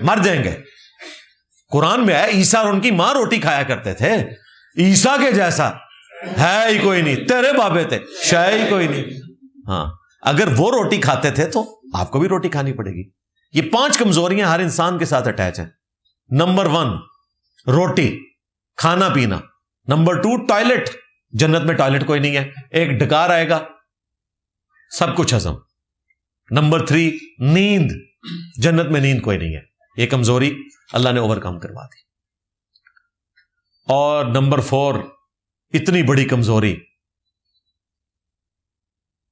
مر جائیں گے. قرآن میں ہے عیسیٰ اور ان کی ماں روٹی کھایا کرتے تھے, عیسیٰ کے جیسا ہے ہی کوئی نہیں، تیرے بابے تھے، شے ہی کوئی نہیں. ہاں اگر وہ روٹی کھاتے تھے تو آپ کو بھی روٹی کھانی پڑے گی. یہ 5 کمزوریاں ہر انسان کے ساتھ اٹیچ ہیں. نمبر 1 روٹی، کھانا پینا. Number 2 toilet. جنت میں ٹوائلٹ کوئی نہیں ہے، ایک ڈکار آئے گا سب کچھ ہضم. نمبر 3 نیند. جنت میں نیند کوئی نہیں ہے. یہ کمزوری اللہ نے اوور کم کروا دی. اور نمبر 4 اتنی بڑی کمزوری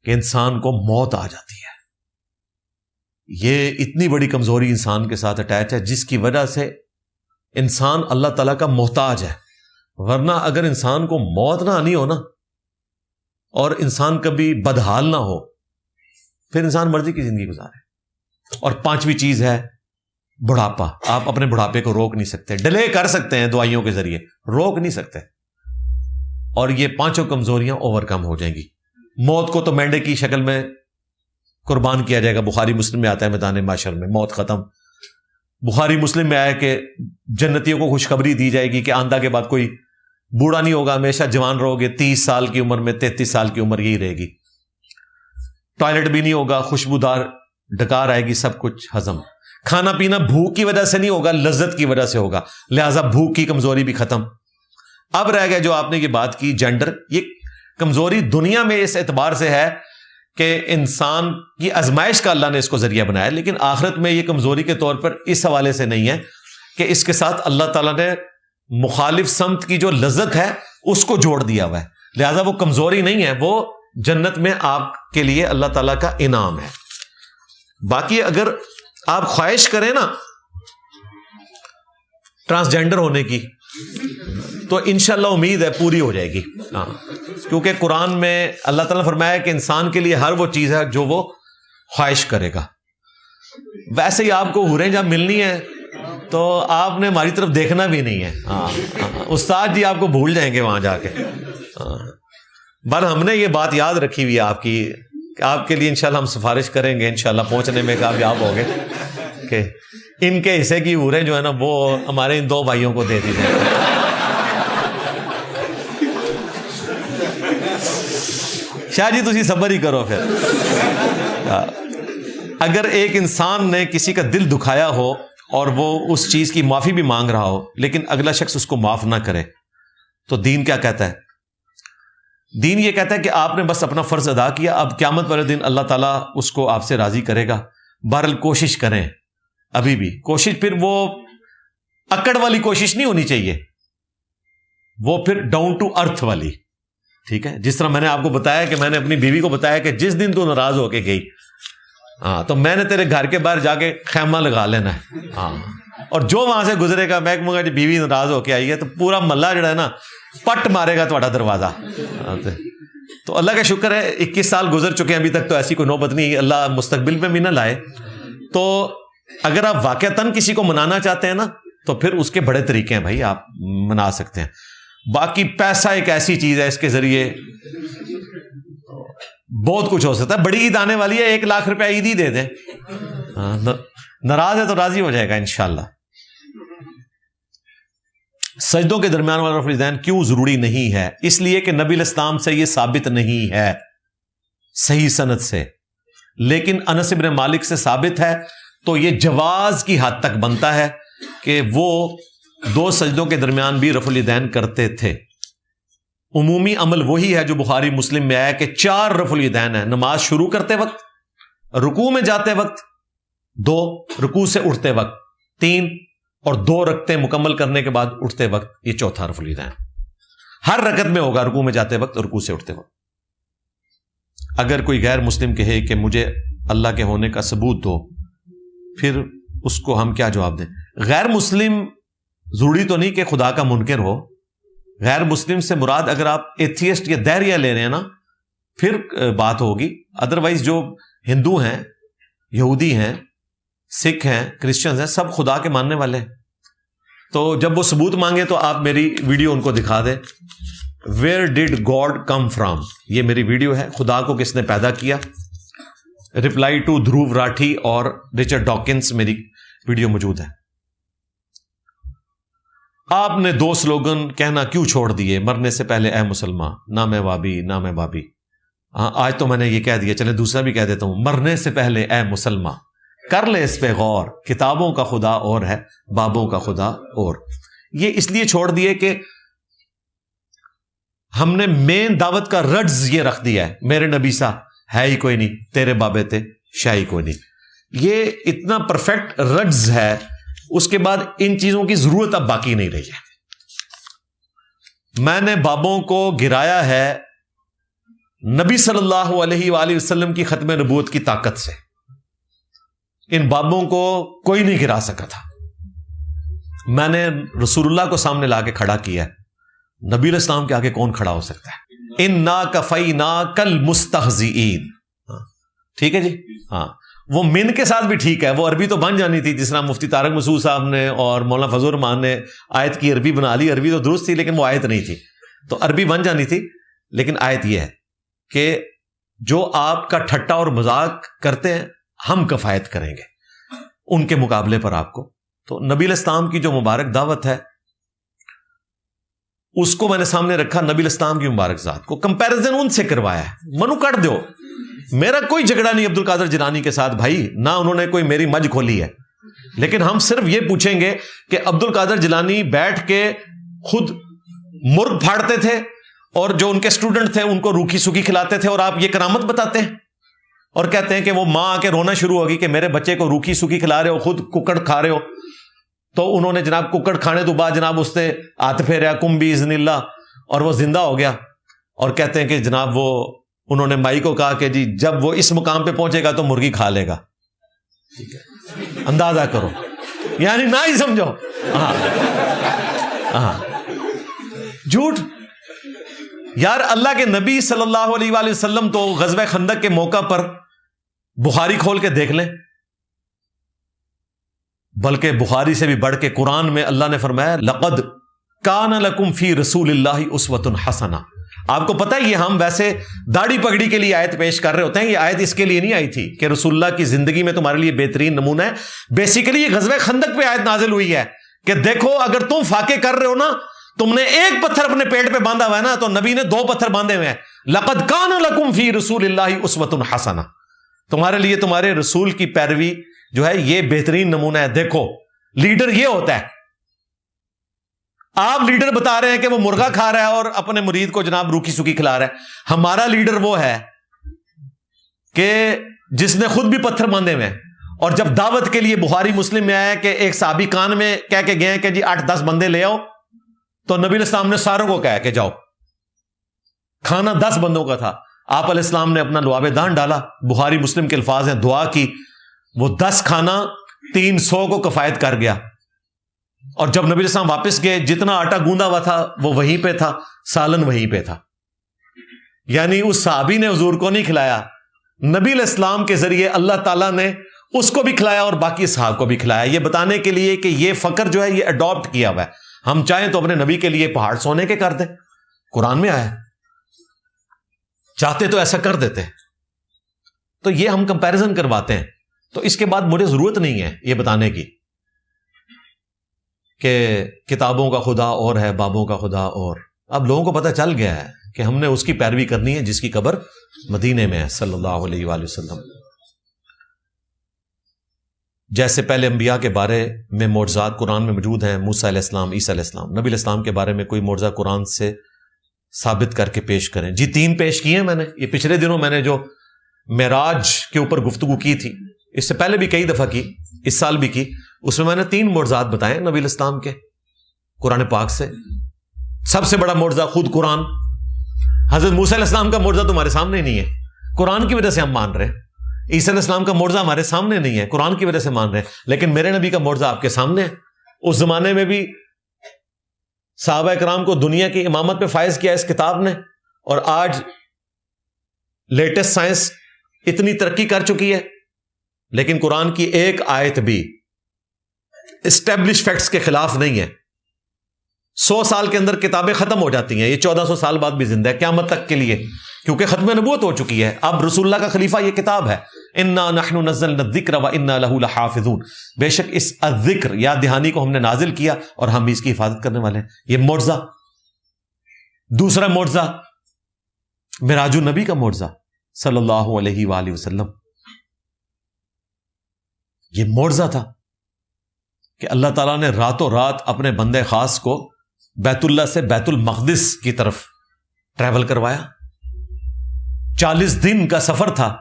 کہ انسان کو موت آ جاتی ہے. یہ اتنی بڑی کمزوری انسان کے ساتھ اٹیچ ہے جس کی وجہ سے انسان اللہ تعالیٰ کا محتاج ہے. ورنہ اگر انسان کو موت نہ آنی ہو نا، اور انسان کبھی بدحال نہ ہو، پھر انسان مرضی کی زندگی گزارے. اور 5ویں چیز ہے بڑھاپا. آپ اپنے بڑھاپے کو روک نہیں سکتے. ڈیلے کر سکتے ہیں دوائیوں کے ذریعے، روک نہیں سکتے. اور یہ 5 کمزوریاں اوور کم ہو جائیں گی. موت کو تو مینڈے کی شکل میں قربان کیا جائے گا. بخاری مسلم میں آتا ہے میدان محشر میں موت ختم. بخاری مسلم میں آیا کہ جنتیوں کو خوشخبری دی جائے گی کہ آندہ کے بعد کوئی بوڑھا نہیں ہوگا، ہمیشہ جوان رہو گے. 30 سال کی عمر میں 33 سال کی عمر یہی رہے گی. ٹوائلٹ بھی نہیں ہوگا، خوشبودار ڈکار آئے گی، سب کچھ ہضم. کھانا پینا بھوک کی وجہ سے نہیں ہوگا، لذت کی وجہ سے ہوگا. لہذا بھوک کی کمزوری بھی ختم. اب رہ گیا جو آپ نے یہ بات کی جینڈر. یہ کمزوری دنیا میں اس اعتبار سے ہے کہ انسان کی آزمائش کا اللہ نے اس کو ذریعہ بنایا، لیکن آخرت میں یہ کمزوری کے طور پر اس حوالے سے نہیں ہے کہ اس کے ساتھ اللہ تعالیٰ نے مخالف سمت کی جو لذت ہے اس کو جوڑ دیا ہوا ہے. لہذا وہ کمزوری نہیں ہے، وہ جنت میں آپ کے لیے اللہ تعالیٰ کا انعام ہے. باقی اگر آپ خواہش کریں نا ٹرانسجینڈر ہونے کی تو انشاءاللہ امید ہے پوری ہو جائے گی. ہاں کیونکہ قرآن میں اللہ تعالیٰ نے فرمایا کہ انسان کے لیے ہر وہ چیز ہے جو وہ خواہش کرے گا. ویسے ہی آپ کو حوریں جب ملنی ہے تو آپ نے ہماری طرف دیکھنا بھی نہیں ہے. ہاں استاد جی آپ کو بھول جائیں گے وہاں جا کے. بل ہم نے یہ بات یاد رکھی ہوئی ہے آپ کی، کہ آپ کے لیے انشاءاللہ ہم سفارش کریں گے، انشاءاللہ پہنچنے میں کامیاب ہو گئے کہ ان کے حصے کی حوریں جو ہے نا وہ ہمارے ان 2 بھائیوں کو دے دی جائیں. شاہ جی تسی صبر ہی کرو. پھر اگر ایک انسان نے کسی کا دل دکھایا ہو اور وہ اس چیز کی معافی بھی مانگ رہا ہو لیکن اگلا شخص اس کو معاف نہ کرے تو دین کیا کہتا ہے؟ دین یہ کہتا ہے کہ آپ نے بس اپنا فرض ادا کیا، اب قیامت والے دن اللہ تعالیٰ اس کو آپ سے راضی کرے گا. بہرحال کوشش کریں، ابھی بھی کوشش. پھر وہ اکڑ والی کوشش نہیں ہونی چاہیے، وہ پھر ڈاؤن ٹو ارتھ والی. ٹھیک ہے، جس طرح میں نے آپ کو بتایا کہ میں نے اپنی بیوی کو بتایا کہ جس دن تو ناراض ہو کے گئی ہاں تو میں نے تیرے گھر کے باہر جا کے خیمہ لگا لینا ہے. ہاں اور جو وہاں سے گزرے گا میں کہوں گا جی بیوی ناراض ہو کے آئی ہے تو پورا محلہ جڑا ہے نا پٹ مارے گا تھوڑا دروازہ. تو اللہ کا شکر ہے 21 سال گزر چکے ہیں، ابھی تک تو ایسی کوئی نوبت نہیں. اللہ مستقبل میں بھی نہ لائے. تو اگر آپ واقعتاً کسی کو منانا چاہتے ہیں نا تو پھر اس کے بڑے طریقے ہیں بھائی، آپ منا سکتے ہیں. باقی پیسہ ایک ایسی چیز ہے، اس کے ذریعے بہت کچھ ہو سکتا ہے. بڑی عید آنے والی ہے، 1 لاکھ روپیہ عید ہی دے دیں. ناراض ہے تو راضی ہو جائے گا انشاءاللہ. سجدوں کے درمیان والا رفع الیدین کیوں ضروری نہیں ہے؟ اس لیے کہ نبی الاسلام سے یہ ثابت نہیں ہے صحیح سند سے، لیکن انس بن مالک سے ثابت ہے. تو یہ جواز کی حد تک بنتا ہے کہ وہ 2 سجدوں کے درمیان بھی رفع الیدین کرتے تھے. عمومی عمل وہی ہے جو بخاری مسلم میں آیا کہ 4 رفع الیدین ہیں. نماز شروع کرتے وقت، رکوع میں جاتے وقت 2، رکوع سے اٹھتے وقت 3، اور 2 رکعتیں مکمل کرنے کے بعد اٹھتے وقت یہ 4تھا رفع الیدین. ہر رکعت میں ہوگا، رکوع میں جاتے وقت اور رکوع سے اٹھتے وقت. اگر کوئی غیر مسلم کہے کہ مجھے اللہ کے ہونے کا ثبوت دو، پھر اس کو ہم کیا جواب دیں؟ غیر مسلم ضروری تو نہیں کہ خدا کا منکر ہو. غیر مسلم سے مراد اگر آپ ایتھیسٹ یا دہریہ لے رہے ہیں نا پھر بات ہوگی. ادروائز جو ہندو ہیں، یہودی ہیں، سکھ ہیں، کرسچنز ہیں، سب خدا کے ماننے والے ہیں. تو جب وہ ثبوت مانگے تو آپ میری ویڈیو ان کو دکھا دیں. ویئر ڈڈ گاڈ کم فرام، یہ میری ویڈیو ہے. خدا کو کس نے پیدا کیا؟ رپلائی ٹو دھروو راٹھی اور رچرڈ ڈاکنز، میری ویڈیو موجود ہے. آپ نے 2 سلوگن کہنا کیوں چھوڑ دیے؟ مرنے سے پہلے اے مسلمان، نہ میں وابی نہ میں بابی. ہاں آج تو میں نے یہ کہہ دیا، چلے دوسرا بھی کہہ دیتا ہوں. مرنے سے پہلے اے مسلمان، کر لے اس پہ غور، کتابوں کا خدا اور ہے، بابوں کا خدا اور. یہ اس لیے چھوڑ دیے کہ ہم نے مین دعوت کا رڈز یہ رکھ دیا ہے، میرے نبی سا ہے ہی کوئی نہیں، تیرے بابے تھے شاہی کوئی نہیں. یہ اتنا پرفیکٹ رڈز ہے، اس کے بعد ان چیزوں کی ضرورت اب باقی نہیں رہی ہے. میں نے بابوں کو گرایا ہے نبی صلی اللہ علیہ وآلہ وسلم کی ختم نبوت کی طاقت سے. ان بابوں کو کوئی نہیں گرا سکا تھا. میں نے رسول اللہ کو سامنے لا کے کھڑا کیا ہے. نبی علیہ السلام کے آگے کون کھڑا ہو سکتا ہے؟ اِنَّا كَفَيْنَاكَ الْمُسْتَهْزِئِينَ. ٹھیک ہے جی. ہاں وہ من کے ساتھ بھی ٹھیک ہے، وہ عربی تو بن جانی تھی، جس طرح مفتی طارق مسعود صاحب نے اور مولانا فضل الرحمان نے آیت کی عربی بنا لی. عربی تو درست تھی لیکن وہ آیت نہیں تھی، تو عربی بن جانی تھی. لیکن آیت یہ ہے کہ جو آپ کا ٹھٹا اور مذاق کرتے ہیں ہم کفایت کریں گے ان کے مقابلے پر آپ کو. تو نبی علیہ السلام کی جو مبارک دعوت ہے اس کو میں نے سامنے رکھا، نبی علیہ السلام کی مبارک ذات کو کمپیریزن ان سے کروایا ہے. منو کٹ دو، میرا کوئی جھگڑا نہیں عبد القادر جیلانی کے ساتھ بھائی، نہ انہوں نے کوئی میری مجھ کھولی ہے. لیکن ہم صرف یہ پوچھیں گے کہ عبد القادر جیلانی بیٹھ کے خود مرغ پھاڑتے تھے اور جو ان کے اسٹوڈنٹ تھے ان کو روکھی سوکھی کھلاتے تھے، اور آپ یہ کرامت بتاتے ہیں اور کہتے ہیں کہ وہ ماں آ کے رونا شروع ہوگی کہ میرے بچے کو روکھی سوکھی کھلا رہے ہو، خود ککڑ کھا رہے ہو. تو انہوں نے جناب ککڑ کھانے تو بعد جناب اس سے ہاتھ پھیرا کم باذن اللہ اور وہ زندہ ہو گیا. اور کہتے ہیں کہ جناب وہ انہوں نے مائی کو کہا کہ جی جب وہ اس مقام پہ پہنچے گا تو مرغی کھا لے گا. اندازہ کرو، یعنی نہ ہی سمجھو. ہاں جھوٹ. یار اللہ کے نبی صلی اللہ علیہ وآلہ وسلم تو غزوہ خندق کے موقع پر بخاری کھول کے دیکھ لیں، بلکہ بخاری سے بھی بڑھ کے قرآن میں اللہ نے فرمایا لقد کان لکم فی رسول اللہ اسوۃ حسنہ. آپ کو پتہ ہے یہ ہم ویسے داڑھی پگڑی کے لیے آیت پیش کر رہے ہوتے ہیں، یہ آیت اس کے لیے نہیں آئی تھی کہ رسول اللہ کی زندگی میں تمہارے لیے بہترین نمونہ ہے. بیسیکلی یہ غزوہ خندق پہ آیت نازل ہوئی ہے کہ دیکھو اگر تم فاقے کر رہے ہو نا، تم نے ایک پتھر اپنے پیٹ پہ باندھا ہوا ہے نا، تو نبی نے 2 پتھر باندھے ہوئے ہیں. لقد کان لکم فی رسول اللہ اسوۃ حسنہ، تمہارے لیے تمہارے رسول کی پیروی جو ہے یہ بہترین نمونہ ہے. دیکھو لیڈر یہ ہوتا ہے. آپ لیڈر بتا رہے ہیں کہ وہ مرغا کھا رہا ہے اور اپنے مرید کو جناب روکھی سوکھی کھلا رہا ہے. ہمارا لیڈر وہ ہے کہ جس نے خود بھی پتھر باندھے ہوئے ہیں، اور جب دعوت کے لیے بخاری مسلم میں آیا کہ ایک صحابی کان میں کہہ کے گئے کہ جی 8-10 بندے لے آؤ، تو نبی علیہ السلام نے ساروں کو کہا کہ جاؤ. کھانا 10 بندوں کا تھا، آپ علیہ السلام نے اپنا لعاب دان ڈالا. بخاری مسلم کے الفاظ ہیں، دعا کی، وہ 10 کھانا 300 کو کفایت کر گیا. اور جب نبی علیہ السلام واپس گئے، جتنا آٹا گوندا ہوا تھا وہ وہیں پہ تھا، سالن وہیں پہ تھا. یعنی اس صحابی نے حضور کو نہیں کھلایا، نبی علیہ السلام کے ذریعے اللہ تعالیٰ نے اس کو بھی کھلایا اور باقی صحاب کو بھی کھلایا. یہ بتانے کے لیے کہ یہ فقر جو ہے یہ اڈاپٹ کیا ہوا ہے. ہم چاہیں تو اپنے نبی کے لیے پہاڑ سونے کے کر دیں، قرآن میں آیا. چاہتے تو ایسا کر دیتے. تو یہ ہم کمپیریزن کرواتے ہیں. تو اس کے بعد مجھے ضرورت نہیں ہے یہ بتانے کی کہ کتابوں کا خدا اور ہے، بابوں کا خدا اور. اب لوگوں کو پتہ چل گیا ہے کہ ہم نے اس کی پیروی کرنی ہے جس کی قبر مدینے میں ہے صلی اللہ علیہ وآلہ وسلم. جیسے پہلے انبیاء کے بارے میں معجزات قرآن میں موجود ہیں، موسیٰ علیہ السلام، عیسیٰ علیہ السلام. نبی علیہ السلام کے بارے میں کوئی معجزہ قرآن سے ثابت کر کے پیش کریں. جی 3 پیش کیے ہیں میں نے. یہ پچھلے دنوں میں نے جو معراج کے اوپر گفتگو کی تھی، اس سے پہلے بھی کئی دفعہ کی، اس سال بھی کی. اس میں نے 3 معجزات بتائے نبی علیہ السلام کے قرآن پاک سے. سب سے بڑا معجزہ خود قرآن. حضرت موسیٰ علیہ السلام کا معجزہ تمہارے سامنے نہیں ہے، قرآن کی وجہ سے ہم مان رہے ہیں. عیسیٰ علیہ السلام کا معجزہ ہمارے سامنے نہیں ہے، قرآن کی وجہ سے مان رہے ہیں. لیکن میرے نبی کا معجزہ آپ کے سامنے ہے. اس زمانے میں بھی صحابہ کرام کو دنیا کی امامت پہ فائز کیا اس کتاب نے، اور آج لیٹسٹ سائنس اتنی ترقی کر چکی ہے لیکن قرآن کی ایک آیت بھی اسٹیبلش فیکٹس کے خلاف نہیں ہے. 100 سال کے اندر کتابیں ختم ہو جاتی ہیں، یہ 1400 سال بعد بھی زندہ ہے قیامت تک کے لیے، کیونکہ ختم نبوت ہو چکی ہے. اب رسول اللہ کا خلیفہ یہ کتاب ہے. انا نحن نزلنا الذکر وانا لہ لحافظون، بے شک اس الذکر یاد دہانی کو ہم نے نازل کیا اور ہم بھی اس کی حفاظت کرنے والے ہیں. یہ معجزہ. دوسرا معجزہ معراج النبی کا معجزہ صلی اللہ علیہ وآلہ وسلم. یہ معجزہ تھا کہ اللہ تعالیٰ نے راتوں رات اپنے بندے خاص کو بیت اللہ سے بیت المقدس کی طرف ٹریول کروایا. 40 دن کا سفر تھا.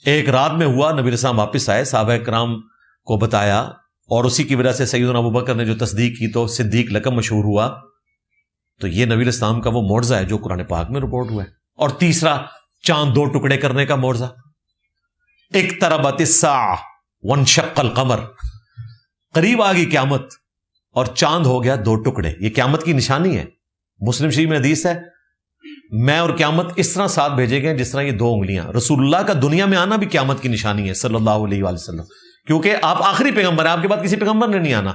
ایک رات میں ہوا، نبی علیہ السلام واپس آئے، صحابہ کرام کو بتایا، اور اسی کی وجہ سے سیدنا ابوبکر نے جو تصدیق کی تو صدیق لقب مشہور ہوا. تو یہ نبی علیہ السلام کا وہ معجزہ ہے جو قرآن پاک میں رپورٹ ہوا ہے. اور تیسرا چاند 2 ٹکڑے کرنے کا معجزہ. اقتربت الساعہ وانشق القمر، قریب آ گئی قیامت اور چاند ہو گیا 2 ٹکڑے. یہ قیامت کی نشانی ہے. مسلم شریف میں حدیث ہے، میں اور قیامت اس طرح ساتھ بھیجے گئے جس طرح یہ 2 انگلیاں. رسول اللہ کا دنیا میں آنا بھی قیامت کی نشانی ہے صلی اللہ علیہ وآلہ وسلم، کیونکہ آپ آخری پیغمبر ہیں، آپ کے بعد کسی پیغمبر نے نہیں آنا،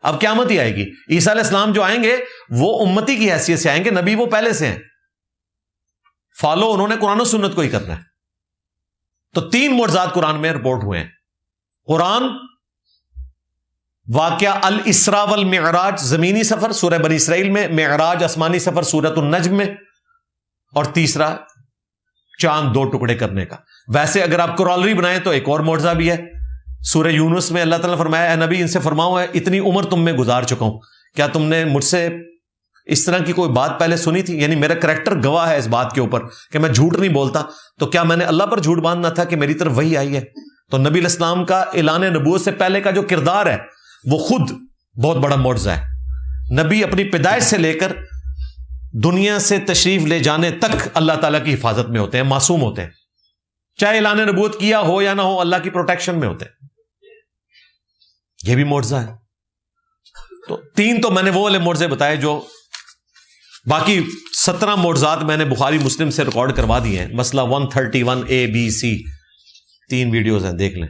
اب قیامت ہی آئے گی. عیسیٰ علیہ السلام جو آئیں گے وہ امتی کی حیثیت سے آئیں گے، نبی وہ پہلے سے ہیں، فالو انہوں نے قرآن و سنت کو ہی کرنا ہے. تو 3 معجزات قرآن میں رپورٹ ہوئے ہیں. قرآن، واقعہ الاسراء والمعراج زمینی سفر سورہ بنی اسرائیل میں، معراج آسمانی سفر سورۃ النجم میں، اور تیسرا چاند 2 ٹکڑے کرنے کا. ویسے اگر آپ کورالری بنائیں تو ایک اور معجزہ بھی ہے. سورہ یونس میں اللہ تعالیٰ نے فرمایا، اے نبی ان سے فرماؤ، ہے اتنی عمر تم میں گزار چکا ہوں، کیا تم نے مجھ سے اس طرح کی کوئی بات پہلے سنی تھی؟ یعنی میرا کریکٹر گواہ ہے اس بات کے اوپر کہ میں جھوٹ نہیں بولتا، تو کیا میں نے اللہ پر جھوٹ باندھنا تھا کہ میری طرف وحی آئی ہے؟ تو نبی علیہ السلام کا اعلان نبوت سے پہلے کا جو کردار ہے وہ خود بہت بڑا معجزہ ہے. نبی اپنی پیدائش سے لے کر دنیا سے تشریف لے جانے تک اللہ تعالیٰ کی حفاظت میں ہوتے ہیں، معصوم ہوتے ہیں، چاہے اعلان نبوت کیا ہو یا نہ ہو، اللہ کی پروٹیکشن میں ہوتے ہیں. یہ بھی معجزہ ہے. تو 3 تو میں نے وہ والے معجزے بتائے جو، باقی 17 معجزات میں نے بخاری مسلم سے ریکارڈ کروا دیے ہیں. مسئلہ 131 ABC 3 ویڈیوز ہیں، دیکھ لیں.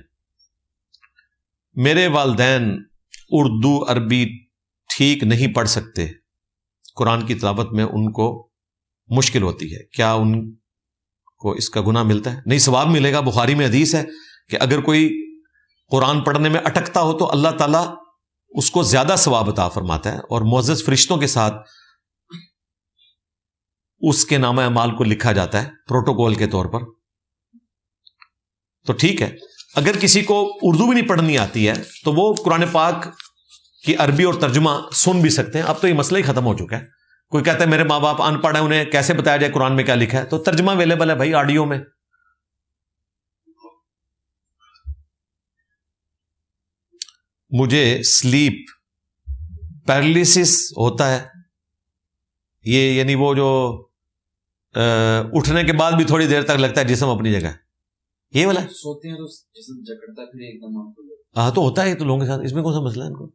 میرے والدین اردو عربی ٹھیک نہیں پڑھ سکتے، قرآن کی تلاوت میں ان کو مشکل ہوتی ہے، کیا ان کو اس کا گناہ ملتا ہے؟ نہیں، ثواب ملے گا. بخاری میں حدیث ہے کہ اگر کوئی قرآن پڑھنے میں اٹکتا ہو تو اللہ تعالیٰ اس کو زیادہ ثواب عطا فرماتا ہے، اور معزز فرشتوں کے ساتھ اس کے نامہ اعمال کو لکھا جاتا ہے پروٹوکول کے طور پر. تو ٹھیک ہے، اگر کسی کو اردو بھی نہیں پڑھنی آتی ہے تو وہ قرآن پاک کی عربی اور ترجمہ سن بھی سکتے ہیں. اب تو یہ مسئلہ ہی ختم ہو چکا ہے. کوئی کہتا ہے میرے ماں باپ ان پڑھ ہیں، انہیں کیسے بتایا جائے قرآن میں کیا لکھا ہے؟ تو ترجمہ اویلیبل ہے بھائی آڈیو میں. مجھے سلیپ پیرالیسس ہوتا ہے، یہ یعنی وہ جو اٹھنے کے بعد بھی تھوڑی دیر تک لگتا ہے جسم اپنی جگہ، یہ والا سوتے ہیں تو جسم جکڑتا پھر ایک دم. ہاں تو ہوتا ہے تو لوگوں کے ساتھ. اس میں کون سا مسئلہ ہے ان کو؟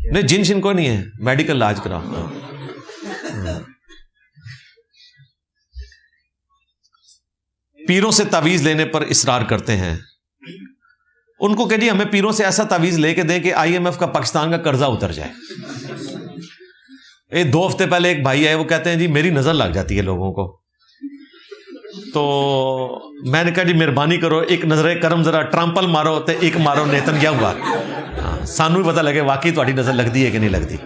نہیں، جن شن کوئی نہیں ہے، میڈیکل علاج کراؤ. پیروں سے تعویذ لینے پر اصرار کرتے ہیں، ان کو کہ جی ہمیں پیروں سے ایسا تعویذ لے کے دیں کہ IMF کا پاکستان کا قرضہ اتر جائے. 2 ہفتے پہلے ایک بھائی آئے، وہ کہتے ہیں جی میری نظر لگ جاتی ہے لوگوں کو. تو میں نے کہا جی مہربانی کرو ایک نظر کرم ذرا ٹرمپل مارو تے ایک مارو نیتن کیا ہوا، سانو بھی پتہ لگے واقعی تہاڈی نظر لگتی ہے کہ نہیں لگتی.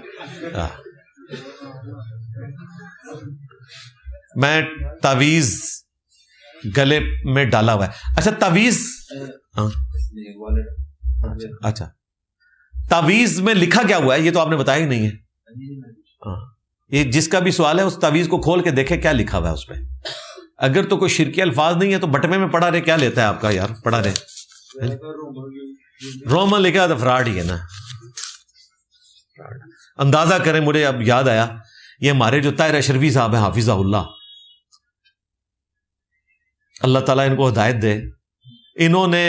میں تعویذ گلے میں ڈالا ہوا ہے. اچھا تعویذ، اچھا تعویذ میں لکھا کیا ہوا ہے یہ تو آپ نے بتایا ہی نہیں ہے. یہ جس کا بھی سوال ہے اس تعویذ کو کھول کے دیکھے کیا لکھا ہوا ہے اس پہ. اگر تو کوئی شرکی الفاظ نہیں ہے تو بٹوے میں پڑھا رہے کیا لیتا ہے آپ کا یار؟ پڑھا رہے رومن لکھا تو فراڈ ہی ہے نا. اندازہ کریں، مجھے اب یاد آیا، یہ ہمارے جو طاہر اشرفی صاحب ہیں حافظہ اللہ، اللہ تعالیٰ ان کو ہدایت دے، انہوں نے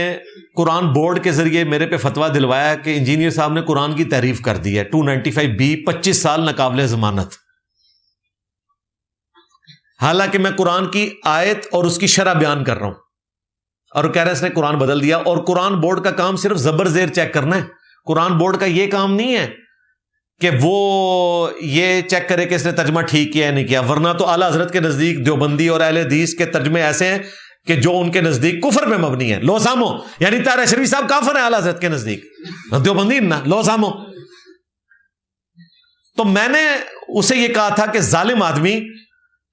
قرآن بورڈ کے ذریعے میرے پہ فتویٰ دلوایا کہ انجینئر صاحب نے قرآن کی تعریف کر دی ہے. 295B 25 سال ناقابل ضمانت. حالانکہ میں قرآن کی آیت اور اس کی شرح بیان کر رہا ہوں، اور کہہ رہے ہیں اس نے قرآن بدل دیا. اور قرآن بورڈ کا کام صرف زبر زیر چیک کرنا ہے. قرآن بورڈ کا یہ کام نہیں ہے کہ وہ یہ چیک کرے کہ اس نے ترجمہ ٹھیک کیا یا نہیں کیا، ورنہ تو اعلیٰ حضرت کے نزدیک دیوبندی اور اہل حدیث کے ترجمے ایسے ہیں کہ جو ان کے نزدیک کفر میں مبنی ہے. لو سامو یعنی طاہر اشرفی صاحب کافر ہیں اعلی حضرت کے نزدیک, دیوبندی نا, لو سامو. تو میں نے اسے یہ کہا تھا کہ ظالم آدمی,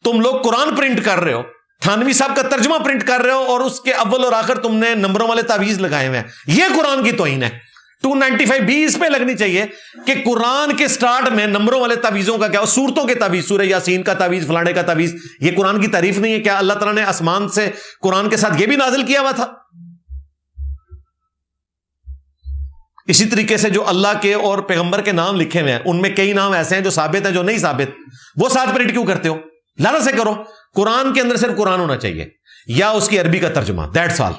تم لوگ قرآن پرنٹ کر رہے ہو, تھانوی صاحب کا ترجمہ پرنٹ کر رہے ہو, اور اس کے اول اور آخر تم نے نمبروں والے تعویذ لگائے ہوئے ہیں. یہ قرآن کی توہین ہے. 295 اس پہ لگنی چاہیے کہ قرآن کے سٹارٹ میں نمبروں والے تعویذوں کا کیا, سورتوں کے تعویذ, سورہ یاسین کا تعویذ, فلانے کا تعویذ, یہ قرآن کی تعریف نہیں ہے کیا؟ اللہ تعالیٰ نے آسمان سے قرآن کے ساتھ یہ بھی نازل کیا ہوا تھا. اسی طریقے سے جو اللہ کے اور پیغمبر کے نام لکھے ہوئے ہیں ان میں کئی نام ایسے ہیں جو ثابت ہیں, جو نہیں ثابت, وہ ساتھ پرنٹ کیوں کرتے ہو؟ لانا سے کرو. قرآن کے اندر صرف قرآن ہونا چاہیے یا اس کی عربی کا ترجمہ, دیٹس آل.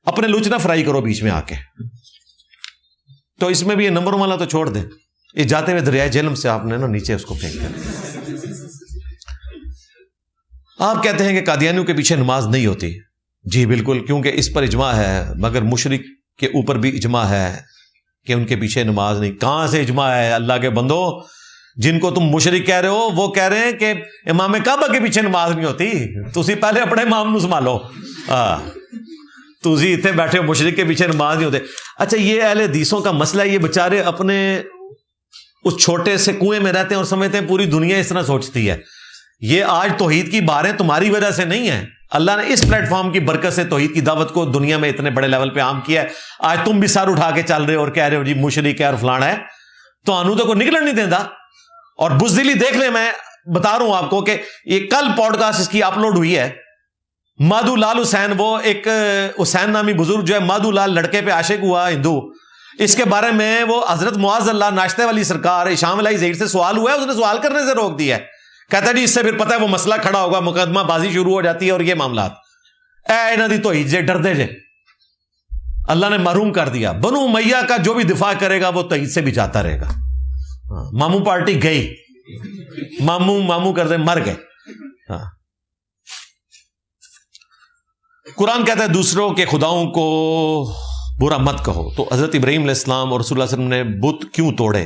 اپنے لوچنا فرائی کرو بیچ میں آ کے. تو اس میں بھی یہ نمبر والا تو چھوڑ دیں, یہ جاتے ہوئے دریائے جہلم سے آپ نے نا نیچے اس کو پھینک دیا. آپ کہتے ہیں کہ قادیانیوں کے پیچھے نماز نہیں ہوتی. جی بالکل, کیونکہ اس پر اجماع ہے, مگر مشرک کے اوپر بھی اجماع ہے کہ ان کے پیچھے نماز نہیں. کہاں سے اجماع ہے اللہ کے بندو؟ جن کو تم مشرک کہہ رہے ہو وہ کہہ رہے ہیں کہ امام کعبہ کے پیچھے نماز نہیں ہوتی. تسی پہلے اپنے امام نو سنبھالو. تسی اتنے بیٹھے ہو مشرک کے پیچھے نماز نہیں ہوتے. اچھا یہ اہل حدیثوں کا مسئلہ ہے, یہ بےچارے اپنے اس چھوٹے سے کنویں میں رہتے ہیں اور سمجھتے ہیں پوری دنیا اس طرح سوچتی ہے. یہ آج توحید کی باریں تمہاری وجہ سے نہیں ہیں. اللہ نے اس پلیٹ فارم کی برکت سے توحید کی دعوت کو دنیا میں اتنے بڑے لیول پہ عام کیا ہے. آج تم بھی سر اٹھا کے چل رہے ہو اور کہہ رہے ہو جی مشرک ہے اور فلانا ہے, تو انو تو کوئی نکلن نہیں دیتا. اور بزدلی دیکھ لیں, میں بتا رہا ہوں آپ کو کہ یہ کل پوڈ کاسٹ اس کی اپلوڈ ہوئی ہے. مادھو لال حسین, وہ ایک حسین نامی بزرگ جو ہے مادھو لال لڑکے پہ عاشق ہوا ہندو, اس کے بارے میں وہ حضرت معاذ اللہ ناشتے والی سرکار شام علیہ زہیر سے سوال ہوا ہے, اس نے سوال کرنے سے روک دیا ہے. کہتا ہے جی اس سے پھر پتہ ہے وہ مسئلہ کھڑا ہوگا, مقدمہ بازی شروع ہو جاتی ہے اور یہ معاملات. اے انہاں دی توحید جے ڈردے جے, اللہ نے محروم کر دیا. بنو امیہ کا جو بھی دفاع کرے گا وہ توحید سے بھی جاتا رہے گا. ماموں پارٹی گئی, ماموں کر دے مر گئے. ہاں قرآن کہتا ہے دوسروں کے خداؤں کو برا مت کہو. تو حضرت ابراہیم علیہ السلام اور رسول اللہ علیہ وسلم نے بت کیوں توڑے؟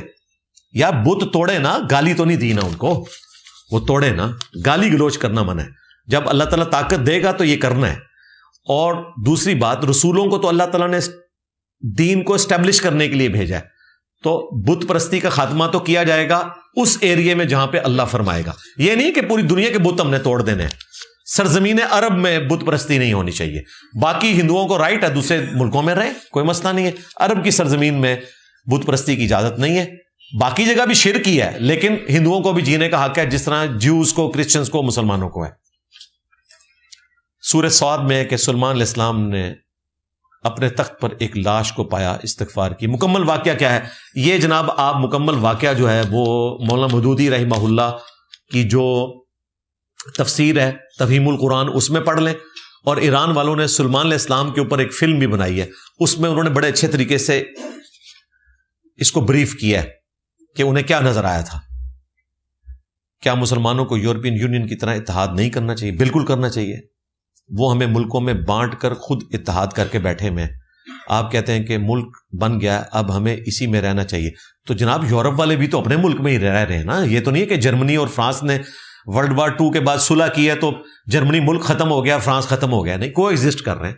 یا بت توڑے نا, گالی تو نہیں دی نا ان کو, وہ توڑے نا. گالی گلوچ کرنا منع ہے. جب اللہ تعالیٰ طاقت دے گا تو یہ کرنا ہے. اور دوسری بات, رسولوں کو تو اللہ تعالیٰ نے دین کو اسٹیبلش کرنے کے لیے بھیجا ہے, تو بت پرستی کا خاتمہ تو کیا جائے گا اس ایریے میں جہاں پہ اللہ فرمائے گا. یہ نہیں کہ پوری دنیا کے بت ہم نے توڑ دینے ہیں. سرزمین عرب میں بت پرستی نہیں ہونی چاہیے. باقی ہندوؤں کو رائٹ ہے دوسرے ملکوں میں رہے, کوئی مسئلہ نہیں ہے. عرب کی سرزمین میں بت پرستی کی اجازت نہیں ہے. باقی جگہ بھی شرک ہی ہے, لیکن ہندوؤں کو بھی جینے کا حق ہے جس طرح جیوز کو, کرسچنز کو, مسلمانوں کو ہے. سورہ صاد میں ہے کہ سلیمان علیہ السلام نے اپنے تخت پر ایک لاش کو پایا, استغفار کی. مکمل واقعہ کیا ہے یہ جناب, آپ مکمل واقعہ جو ہے وہ مولانا مودودی رحمہ اللہ کی جو تفسیر ہے تفہیم القرآن اس میں پڑھ لیں. اور ایران والوں نے سلیمان علیہ السلام کے اوپر ایک فلم بھی بنائی ہے, اس میں انہوں نے بڑے اچھے طریقے سے اس کو بریف کیا ہے کہ انہیں کیا نظر آیا تھا. کیا مسلمانوں کو یورپین یونین کی طرح اتحاد نہیں کرنا چاہیے؟ بالکل کرنا چاہیے. وہ ہمیں ملکوں میں بانٹ کر خود اتحاد کر کے بیٹھے میں. آپ کہتے ہیں کہ ملک بن گیا, اب ہمیں اسی میں رہنا چاہیے. تو جناب یورپ والے بھی تو اپنے ملک میں ہی رہ رہے ہیں نا. یہ تو نہیں ہے کہ جرمنی اور فرانس نے ورلڈ وار 2 کے بعد صلح کی ہے تو جرمنی ملک ختم ہو گیا, فرانس ختم ہو گیا. نہیں, کو ایگزسٹ کر رہے ہیں.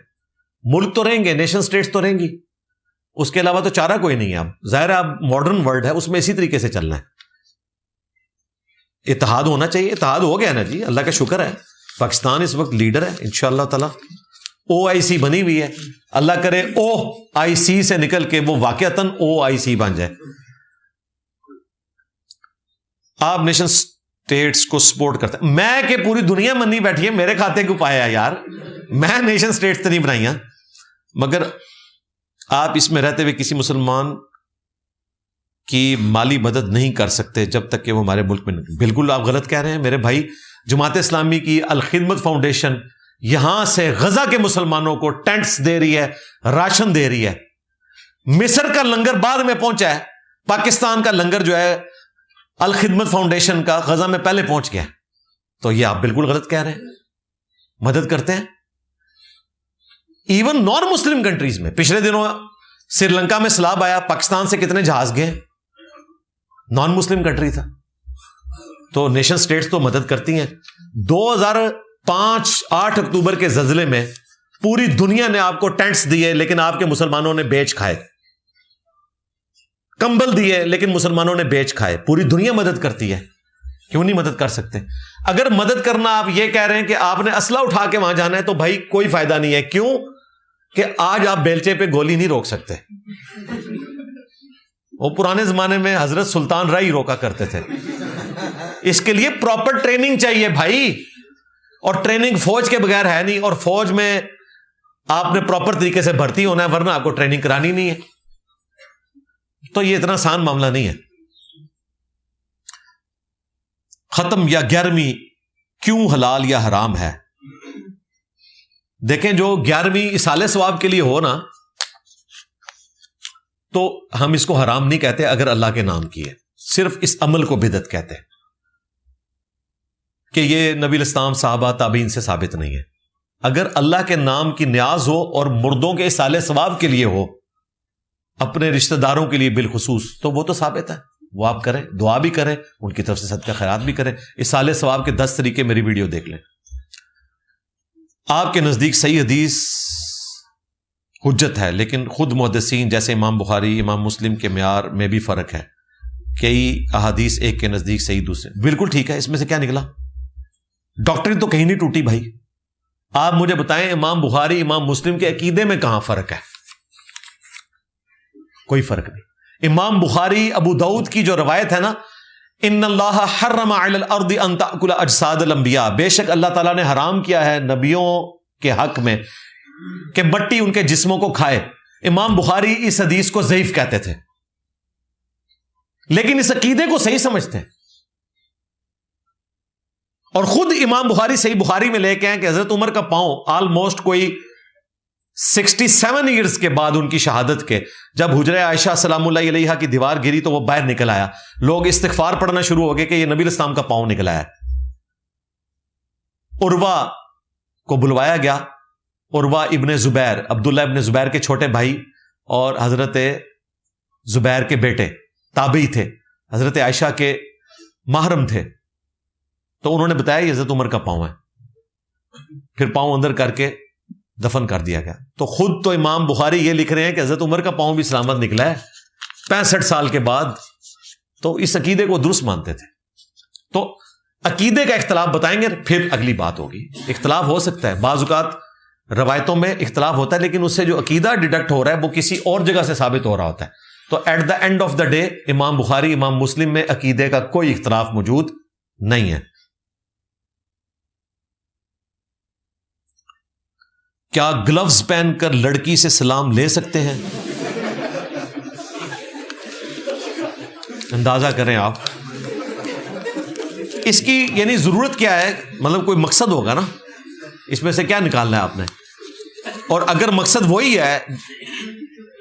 ملک تو رہیں گے, نیشن سٹیٹس تو رہیں گی, اس کے علاوہ تو چارہ کوئی نہیں ہے. اب ظاہر ہے اب ماڈرن ورلڈ ہے, اس میں اسی طریقے سے چلنا ہے. اتحاد ہونا چاہیے. اتحاد ہو گیا نا جی, اللہ کا شکر ہے. پاکستان اس وقت لیڈر ہے انشاءاللہ تعالی. OIC بنی ہوئی ہے, اللہ کرے OIC سے نکل کے وہ واقعتاً OIC بن جائے. آپ نیشن سٹیٹس کو سپورٹ کرتے ہیں. میں کہ پوری دنیا منی بیٹھی ہے, میرے کھاتے کو پایا یار. میں نیشن سٹیٹس تو نہیں بنائی, مگر آپ اس میں رہتے ہوئے کسی مسلمان کی مالی مدد نہیں کر سکتے جب تک کہ وہ ہمارے ملک میں نہیں. بالکل آپ غلط کہہ رہے ہیں میرے بھائی. جماعت اسلامی کی الخدمت فاؤنڈیشن یہاں سے غزہ کے مسلمانوں کو ٹینٹس دے رہی ہے, راشن دے رہی ہے. مصر کا لنگر بعد میں پہنچا ہے, پاکستان کا لنگر جو ہے الخدمت فاؤنڈیشن کا غزہ میں پہلے پہنچ گیا. تو یہ آپ بالکل غلط کہہ رہے ہیں. مدد کرتے ہیں ایون نان مسلم کنٹریز میں. پچھلے دنوں سری لنکا میں سیلاب آیا, پاکستان سے کتنے جہاز گئے, نان مسلم کنٹری تھا. تو نیشن سٹیٹس تو مدد کرتی ہیں. 2005 8 اکتوبر کے زلزلے میں پوری دنیا نے آپ کو ٹینٹس دیے لیکن آپ کے مسلمانوں نے بیچ کھائے، کمبل دیے لیکن مسلمانوں نے بیچ کھائے. پوری دنیا مدد کرتی ہے، کیوں نہیں مدد کر سکتے؟ اگر مدد کرنا آپ یہ کہہ رہے ہیں کہ آپ نے اسلحہ اٹھا کے وہاں جانا ہے تو بھائی کوئی فائدہ نہیں ہے. کیوں کہ آج آپ بیلچے پہ گولی نہیں روک سکتے. وہ پرانے زمانے میں حضرت سلطان رائی روکا کرتے تھے. اس کے لیے پراپر ٹریننگ چاہیے بھائی، اور ٹریننگ فوج کے بغیر ہے نہیں، اور فوج میں آپ نے پراپر طریقے سے بھرتی ہونا ہے ورنہ آپ کو ٹریننگ کرانی نہیں ہے. تو یہ اتنا آسان معاملہ نہیں ہے. ختم یا 11ویں کیوں حلال یا حرام ہے؟ دیکھیں، جو 11ویں اصالہ ثواب کے لیے ہو نا تو ہم اس کو حرام نہیں کہتے اگر اللہ کے نام کی ہے، صرف اس عمل کو بدعت کہتے ہیں کہ یہ نبی الاسلام صحابہ تابعین سے ثابت نہیں ہے. اگر اللہ کے نام کی نیاز ہو اور مردوں کے اصالہ ثواب کے لیے ہو، اپنے رشتہ داروں کے لیے بالخصوص، تو وہ تو ثابت ہے، وہ آپ کریں، دعا بھی کریں، ان کی طرف سے صدقہ خیرات بھی کریں. اصالہ ثواب کے 10 طریقے میری ویڈیو دیکھ لیں. آپ کے نزدیک صحیح حدیث حجت ہے، لیکن خود محدثین جیسے امام بخاری، امام مسلم کے معیار میں بھی فرق ہے. کئی احادیث ایک کے نزدیک صحیح، دوسرے بالکل ٹھیک ہے. اس میں سے کیا نکلا؟ ڈاکٹری تو کہیں نہیں ٹوٹی بھائی. آپ مجھے بتائیں امام بخاری، امام مسلم کے عقیدے میں کہاں فرق ہے؟ کوئی فرق نہیں. امام بخاری ابو داؤد کی جو روایت ہے نا، ان اللہ حرم علی الارض ان تاکل اجساد الانبیاء، بے شک اللہ تعالیٰ نے حرام کیا ہے نبیوں کے حق میں کہ مٹی ان کے جسموں کو کھائے. امام بخاری اس حدیث کو ضعیف کہتے تھے، لیکن اس عقیدے کو صحیح سمجھتے ہیں. اور خود امام بخاری صحیح بخاری میں لے کے ہیں کہ حضرت عمر کا پاؤں آلموسٹ کوئی 67 ایئرز کے بعد ان کی شہادت کے، جب حجرہ عائشہ سلام اللہ علیہا کی دیوار گری تو وہ باہر نکل آیا. لوگ استغفار پڑھنا شروع ہو گئے کہ یہ نبی الاسلام کا پاؤں نکل آیا. عروہ کو بلوایا گیا. عروہ ابن زبیر، عبداللہ ابن زبیر کے چھوٹے بھائی اور حضرت زبیر کے بیٹے تابعی تھے، حضرت عائشہ کے محرم تھے. تو انہوں نے بتایا یہ حضرت عمر کا پاؤں ہے. پھر پاؤں اندر کر کے دفن کر دیا گیا. تو خود تو امام بخاری یہ لکھ رہے ہیں کہ حضرت عمر کا پاؤں بھی سلامت نکلا ہے 65 سال کے بعد. تو اس عقیدے کو درست مانتے تھے. تو عقیدے کا اختلاف بتائیں گے پھر اگلی بات ہوگی. اختلاف ہو سکتا ہے، بعض اوقات روایتوں میں اختلاف ہوتا ہے، لیکن اس سے جو عقیدہ ڈیڈکٹ ہو رہا ہے وہ کسی اور جگہ سے ثابت ہو رہا ہوتا ہے. تو at the end of the day Imam Bukhari, امام مسلم میں عقیدے کا کوئی اختلاف موجود نہیں ہے. کیا گلوز پہن کر لڑکی سے سلام لے سکتے ہیں؟ اندازہ کریں آپ اس کی، یعنی ضرورت کیا ہے؟ مطلب کوئی مقصد ہوگا نا، اس میں سے کیا نکالنا ہے آپ نے؟ اور اگر مقصد وہی ہے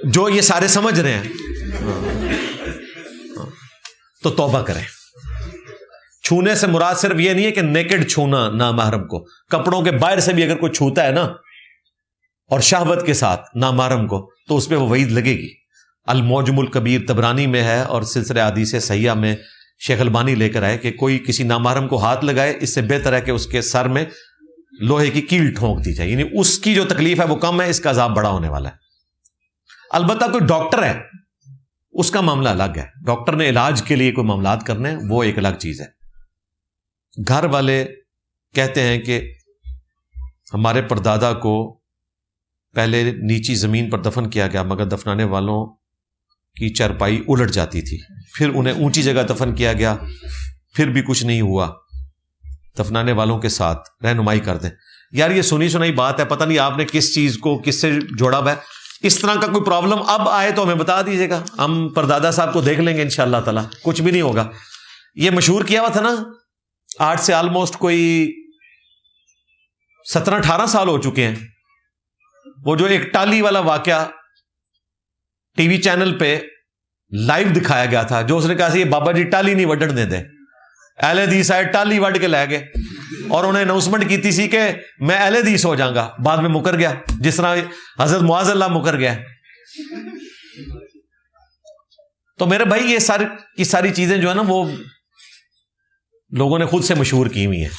جو یہ سارے سمجھ رہے ہیں تو توبہ کریں. چھونے سے مراد صرف یہ نہیں ہے کہ نیکڈ چھونا نامحرم کو، کپڑوں کے باہر سے بھی اگر کوئی چھوتا ہے نا اور شہوت کے ساتھ نامحرم کو تو اس پہ وہ وعید لگے گی. المعجم الکبیر طبرانی میں ہے اور سلسلہ احادیث صحیحہ میں شیخ البانی لے کر آئے کہ کوئی کسی نامحرم کو ہاتھ لگائے اس سے بہتر ہے کہ اس کے سر میں لوہے کی کیل ٹھونک دی جائے، یعنی اس کی جو تکلیف ہے وہ کم ہے، اس کا عذاب بڑا ہونے والا ہے. البتہ کوئی ڈاکٹر ہے اس کا معاملہ الگ ہے، ڈاکٹر نے علاج کے لیے کوئی معاملات کرنے ہیں وہ ایک الگ چیز ہے. گھر والے کہتے ہیں کہ ہمارے پردادا کو پہلے نیچی زمین پر دفن کیا گیا مگر دفنانے والوں کی چارپائی الٹ جاتی تھی، پھر انہیں اونچی جگہ دفن کیا گیا، پھر بھی کچھ نہیں ہوا، دفنانے والوں کے ساتھ رہنمائی کر دیں. یار یہ سنی سنائی بات ہے، پتہ نہیں آپ نے کس چیز کو کس سے جوڑا ہوا ہے. اس طرح کا کوئی پرابلم اب آئے تو ہمیں بتا دیجیے گا، ہم پردادا صاحب کو دیکھ لیں گے انشاءاللہ تعالی، کچھ بھی نہیں ہوگا. یہ مشہور کیا ہوا تھا نا، آج سے آلموسٹ کوئی 17-18 سال ہو چکے ہیں، وہ جو ایک ٹالی والا واقعہ ٹی وی چینل پہ لائیو دکھایا گیا تھا، جو اس نے کہا سی یہ بابا جی ٹالی نہیں وڈن دے دے، اہل حدیث آئے ٹالی وڈ کے لے گئے اور انہیں اناؤنسمنٹ کی تھی کہ میں اہل حدیث ہو جاؤں گا، بعد میں مکر گیا جس طرح حضرت معاذ اللہ مکر گیا. تو میرے بھائی یہ ساری چیزیں جو ہے نا وہ لوگوں نے خود سے مشہور کی ہوئی ہیں.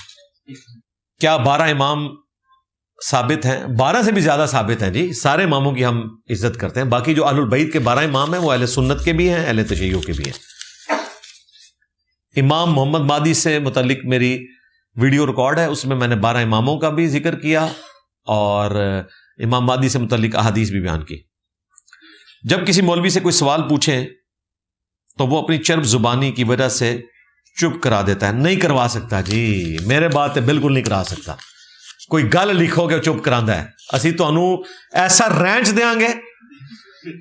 کیا 12 امام ثابت ہیں, 12 سے بھی زیادہ ثابت ہیں جی. سارے اماموں کی ہم عزت کرتے ہیں. باقی جو اہل البیت کے 12 امام ہیں وہ اہل سنت کے بھی ہیں, اہل تشیع کے بھی ہیں. امام محمد مہدی سے متعلق میری ویڈیو ریکارڈ ہے, اس میں میں نے 12 اماموں کا بھی ذکر کیا اور امام مہدی سے متعلق احادیث بھی بیان کی. جب کسی مولوی سے کوئی سوال پوچھیں تو وہ اپنی چرب زبانی کی وجہ سے چپ کرا دیتا ہے. نہیں کروا سکتا جی, میرے بات ہے, بالکل نہیں کرا سکتا. کوئی گل لکھو گے چپ کراندا ہے, اسی تانوں ایسا رینچ دیاں گے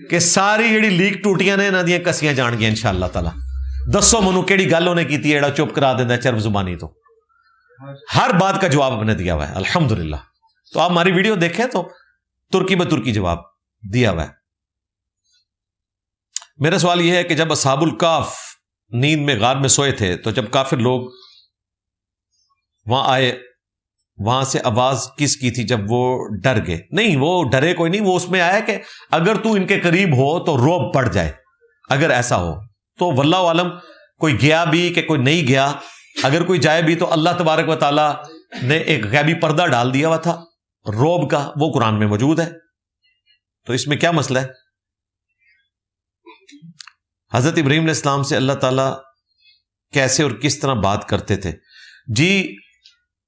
کہ ساری جڑی لیک ٹوٹیاں نے انہاں دیاں کسیاں جان گیاں انشاءاللہ تعالی. دسو منو کیڑی گل انہیں کیتی ہے جڑا چپ کرا دیندا ہے چرب زبانی تو. ہر بات کا جواب ہم نے دیا ہوا ہے الحمدللہ. تو آپ ہماری ویڈیو دیکھیں تو ترکی بترکی جواب دیا ہوا ہے. میرا سوال یہ ہے کہ جب اصحاب الکاف نیند میں غار میں سوئے تھے تو جب کافر لوگ وہاں آئے, وہاں سے آواز کس کی تھی جب وہ ڈر گئے؟ نہیں, وہ ڈرے کوئی نہیں. وہ اس میں آیا کہ اگر تو ان کے قریب ہو تو رعب پڑ جائے. اگر ایسا ہو تو واللہ عالم کوئی گیا بھی کہ کوئی نہیں گیا, اگر کوئی جائے بھی تو اللہ تبارک و تعالی نے ایک غیبی پردہ ڈال دیا ہوا تھا رعب کا, وہ قرآن میں موجود ہے. تو اس میں کیا مسئلہ ہے؟ حضرت ابراہیم علیہ السلام سے اللہ تعالیٰ کیسے اور کس طرح بات کرتے تھے؟ جی,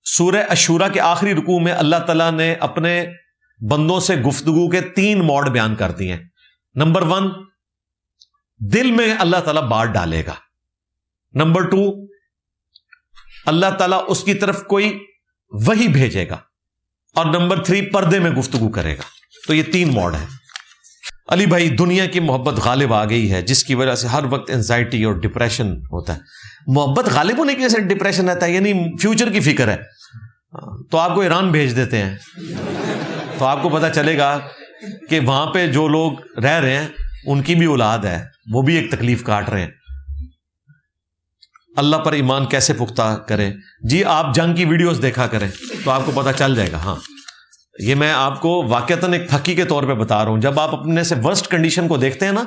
سورہ الشورى کے آخری رکوع میں اللہ تعالیٰ نے اپنے بندوں سے گفتگو کے 3 موڈ بیان کر دیے ہیں. نمبر 1, دل میں اللہ تعالیٰ بات ڈالے گا. نمبر 2, اللہ تعالیٰ اس کی طرف کوئی وحی بھیجے گا. اور نمبر 3, پردے میں گفتگو کرے گا. تو یہ 3 موڈ ہیں. علی بھائی, دنیا کی محبت غالب آ گئی ہے جس کی وجہ سے ہر وقت انزائٹی اور ڈپریشن ہوتا ہے. محبت غالب ہونے کی وجہ سے ڈپریشن رہتا ہے, یعنی فیوچر کی فکر ہے. تو آپ کو ایران بھیج دیتے ہیں تو آپ کو پتہ چلے گا کہ وہاں پہ جو لوگ رہ رہے ہیں ان کی بھی اولاد ہے, وہ بھی ایک تکلیف کاٹ رہے ہیں. اللہ پر ایمان کیسے پختہ کریں؟ جی, آپ جنگ کی ویڈیوز دیکھا کریں تو آپ کو پتہ چل جائے گا. ہاں, یہ میں آپ کو واقعتاً ایک پھکی کے طور پہ بتا رہا ہوں. جب آپ اپنے سے ورسٹ کنڈیشن کو دیکھتے ہیں نا,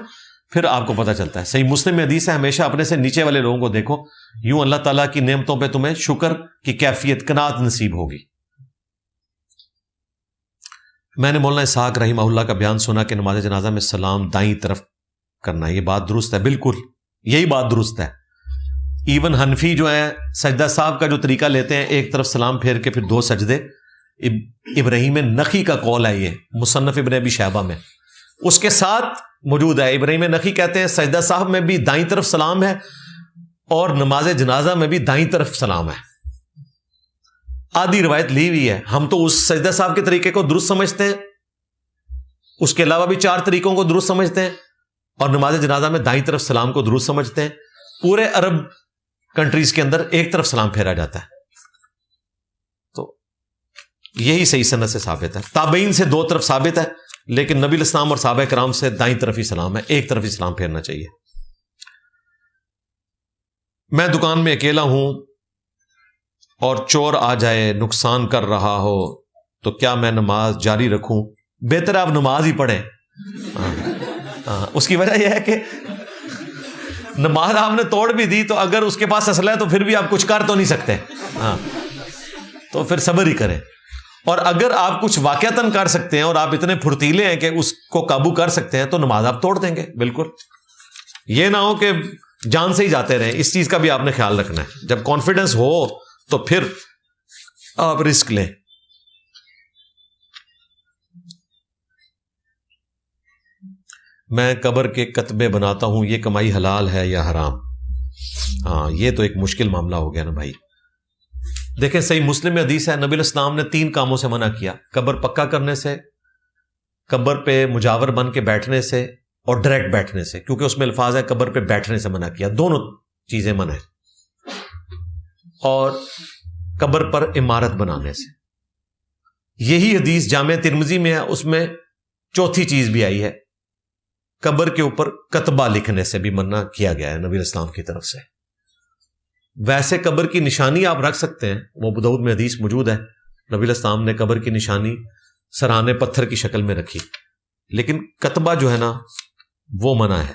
پھر آپ کو پتہ چلتا ہے. صحیح مسلم میں حدیث ہے, ہمیشہ اپنے سے نیچے والے لوگوں کو دیکھو, یوں اللہ تعالیٰ کی نعمتوں پہ تمہیں شکر کی کیفیت قناعت نصیب ہوگی. میں نے مولانا اسحاق رحمہ اللہ کا بیان سنا کہ نماز جنازہ میں سلام دائیں طرف کرنا ہے. یہ بات درست ہے, بالکل یہی بات درست ہے. ایون حنفی جو ہے سجدہ صاحب کا جو طریقہ لیتے ہیں, ایک طرف سلام پھیر کے پھر 2 سجدے. ابراہیم نخی کا قول ہے, یہ مصنف ابن ابی شیبہ میں اس کے ساتھ موجود ہے. ابراہیم نخی کہتے ہیں سجدہ صاحب میں بھی دائیں طرف سلام ہے اور نماز جنازہ میں بھی دائیں طرف سلام ہے. آدھی روایت لی ہوئی ہے. ہم تو اس سجدہ صاحب کے طریقے کو درست سمجھتے ہیں, اس کے علاوہ بھی 4 طریقوں کو درست سمجھتے ہیں, اور نماز جنازہ میں دائیں طرف سلام کو درست سمجھتے ہیں. پورے عرب کنٹریز کے اندر ایک طرف سلام پھیرا جاتا ہے. یہی صحیح سند سے ثابت ہے. تابعین سے 2 طرف ثابت ہے, لیکن نبی الاسلام اور صحابہ کرام سے دائیں طرف ہی سلام ہے, ایک طرف ہی سلام پھیرنا چاہیے. میں دکان میں اکیلا ہوں اور چور آ جائے, نقصان کر رہا ہو, تو کیا میں نماز جاری رکھوں؟ بہتر آپ نماز ہی پڑھیں. اس کی وجہ یہ ہے کہ نماز آپ نے توڑ بھی دی تو اگر اس کے پاس اسلحہ ہے تو پھر بھی آپ کچھ کر تو نہیں سکتے. ہاں, تو پھر صبر ہی کریں. اور اگر آپ کچھ واقعتاً کر سکتے ہیں اور آپ اتنے پھرتیلے ہیں کہ اس کو قابو کر سکتے ہیں تو نماز آپ توڑ دیں گے. بالکل, یہ نہ ہو کہ جان سے ہی جاتے رہیں. اس چیز کا بھی آپ نے خیال رکھنا ہے. جب کانفیڈنس ہو تو پھر آپ رسک لیں. میں قبر کے کتبے بناتا ہوں, یہ کمائی حلال ہے یا حرام؟ ہاں, یہ تو ایک مشکل معاملہ ہو گیا نا بھائی. دیکھیں, صحیح مسلم میں حدیث ہے, نبی الاسلام نے 3 کاموں سے منع کیا: قبر پکا کرنے سے, قبر پہ مجاور بن کے بیٹھنے سے, اور ڈائریکٹ بیٹھنے سے. کیونکہ اس میں الفاظ ہے قبر پہ بیٹھنے سے منع کیا. دونوں چیزیں منع ہیں. اور قبر پر عمارت بنانے سے. یہی حدیث جامع ترمذی میں ہے, اس میں چوتھی چیز بھی آئی ہے, قبر کے اوپر کتبہ لکھنے سے بھی منع کیا گیا ہے نبی الاسلام کی طرف سے. ویسے قبر کی نشانی آپ رکھ سکتے ہیں, وہ ابو داؤد میں حدیث موجود ہے, نبی الاسلام نے قبر کی نشانی سرانے پتھر کی شکل میں رکھی, لیکن کتبہ جو ہے نا وہ منع ہے.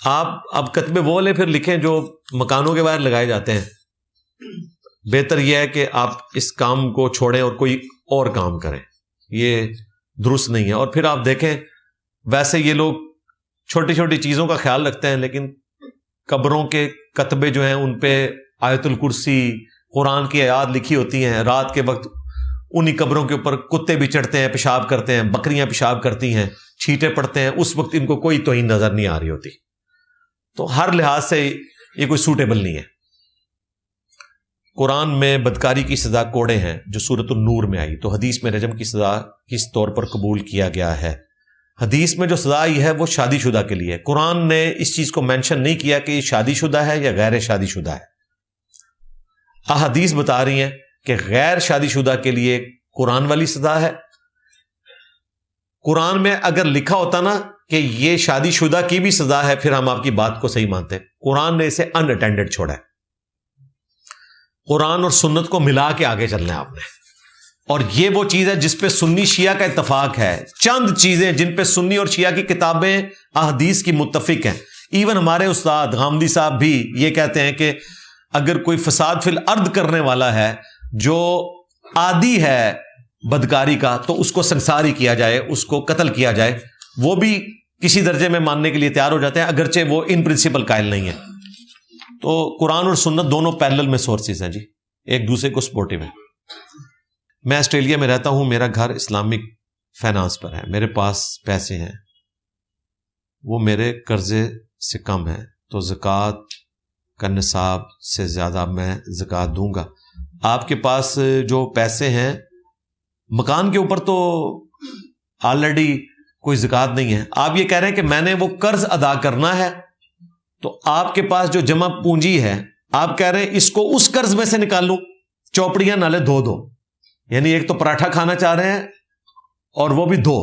آپ اب کتبے وہ لے پھر لکھیں جو مکانوں کے باہر لگائے جاتے ہیں. بہتر یہ ہے کہ آپ اس کام کو چھوڑیں اور کوئی اور کام کریں. یہ درست نہیں ہے. اور پھر آپ دیکھیں ویسے یہ لوگ چھوٹی چھوٹی چیزوں کا خیال رکھتے ہیں، لیکن قبروں کے کتبے جو ہیں ان پہ آیت الکرسی، قرآن کی آیات لکھی ہوتی ہیں. رات کے وقت انہی قبروں کے اوپر کتے بھی چڑھتے ہیں، پیشاب کرتے ہیں، بکریاں پیشاب کرتی ہیں، چھینٹے پڑتے ہیں. اس وقت ان کو کوئی توہین نظر نہیں آ رہی ہوتی. تو ہر لحاظ سے یہ کوئی سوٹیبل نہیں ہے. قرآن میں بدکاری کی سزا کوڑے ہیں جو سورۃ النور میں آئی، تو حدیث میں رجم کی سزا کس طور پر قبول کیا گیا ہے؟ حدیث میں جو سزا آئی ہے وہ شادی شدہ کے لیے. قرآن نے اس چیز کو مینشن نہیں کیا کہ یہ شادی شدہ ہے یا غیر شادی شدہ ہے. احادیث بتا رہی ہیں کہ غیر شادی شدہ کے لیے قرآن والی سزا ہے. قرآن میں اگر لکھا ہوتا نا کہ یہ شادی شدہ کی بھی سزا ہے، پھر ہم آپ کی بات کو صحیح مانتے. قرآن نے اسے ان اٹینڈڈ چھوڑا ہے. قرآن اور سنت کو ملا کے آگے چلنا ہے آپ نے. اور یہ وہ چیز ہے جس پہ سنی شیعہ کا اتفاق ہے. چند چیزیں جن پہ سنی اور شیعہ کی کتابیں احادیث کی متفق ہیں. ایون ہمارے استاد غامدی صاحب بھی یہ کہتے ہیں کہ اگر کوئی فساد فی الارض کرنے والا ہے جو عادی ہے بدکاری کا، تو اس کو سنسار ہی کیا جائے، اس کو قتل کیا جائے. وہ بھی کسی درجے میں ماننے کے لیے تیار ہو جاتے ہیں، اگرچہ وہ ان پرنسپل قائل نہیں ہے. تو قرآن اور سنت دونوں پیرلل میں سورسز ہیں جی، ایک دوسرے کو سپورٹیو ہیں. میں آسٹریلیا میں رہتا ہوں، میرا گھر اسلامک فائنانس پر ہے، میرے پاس پیسے ہیں، وہ میرے قرضے سے کم ہیں، تو زکوٰۃ کا نصاب سے زیادہ میں زکوٰۃ دوں گا. آپ کے پاس جو پیسے ہیں مکان کے اوپر تو آلریڈی کوئی زکوٰۃ نہیں ہے. آپ یہ کہہ رہے ہیں کہ میں نے وہ قرض ادا کرنا ہے، تو آپ کے پاس جو جمع پونجی ہے آپ کہہ رہے ہیں اس کو اس قرض میں سے نکال لوں، چوپڑیاں نالے دو. یعنی ایک تو پراٹھا کھانا چاہ رہے ہیں اور وہ بھی دو.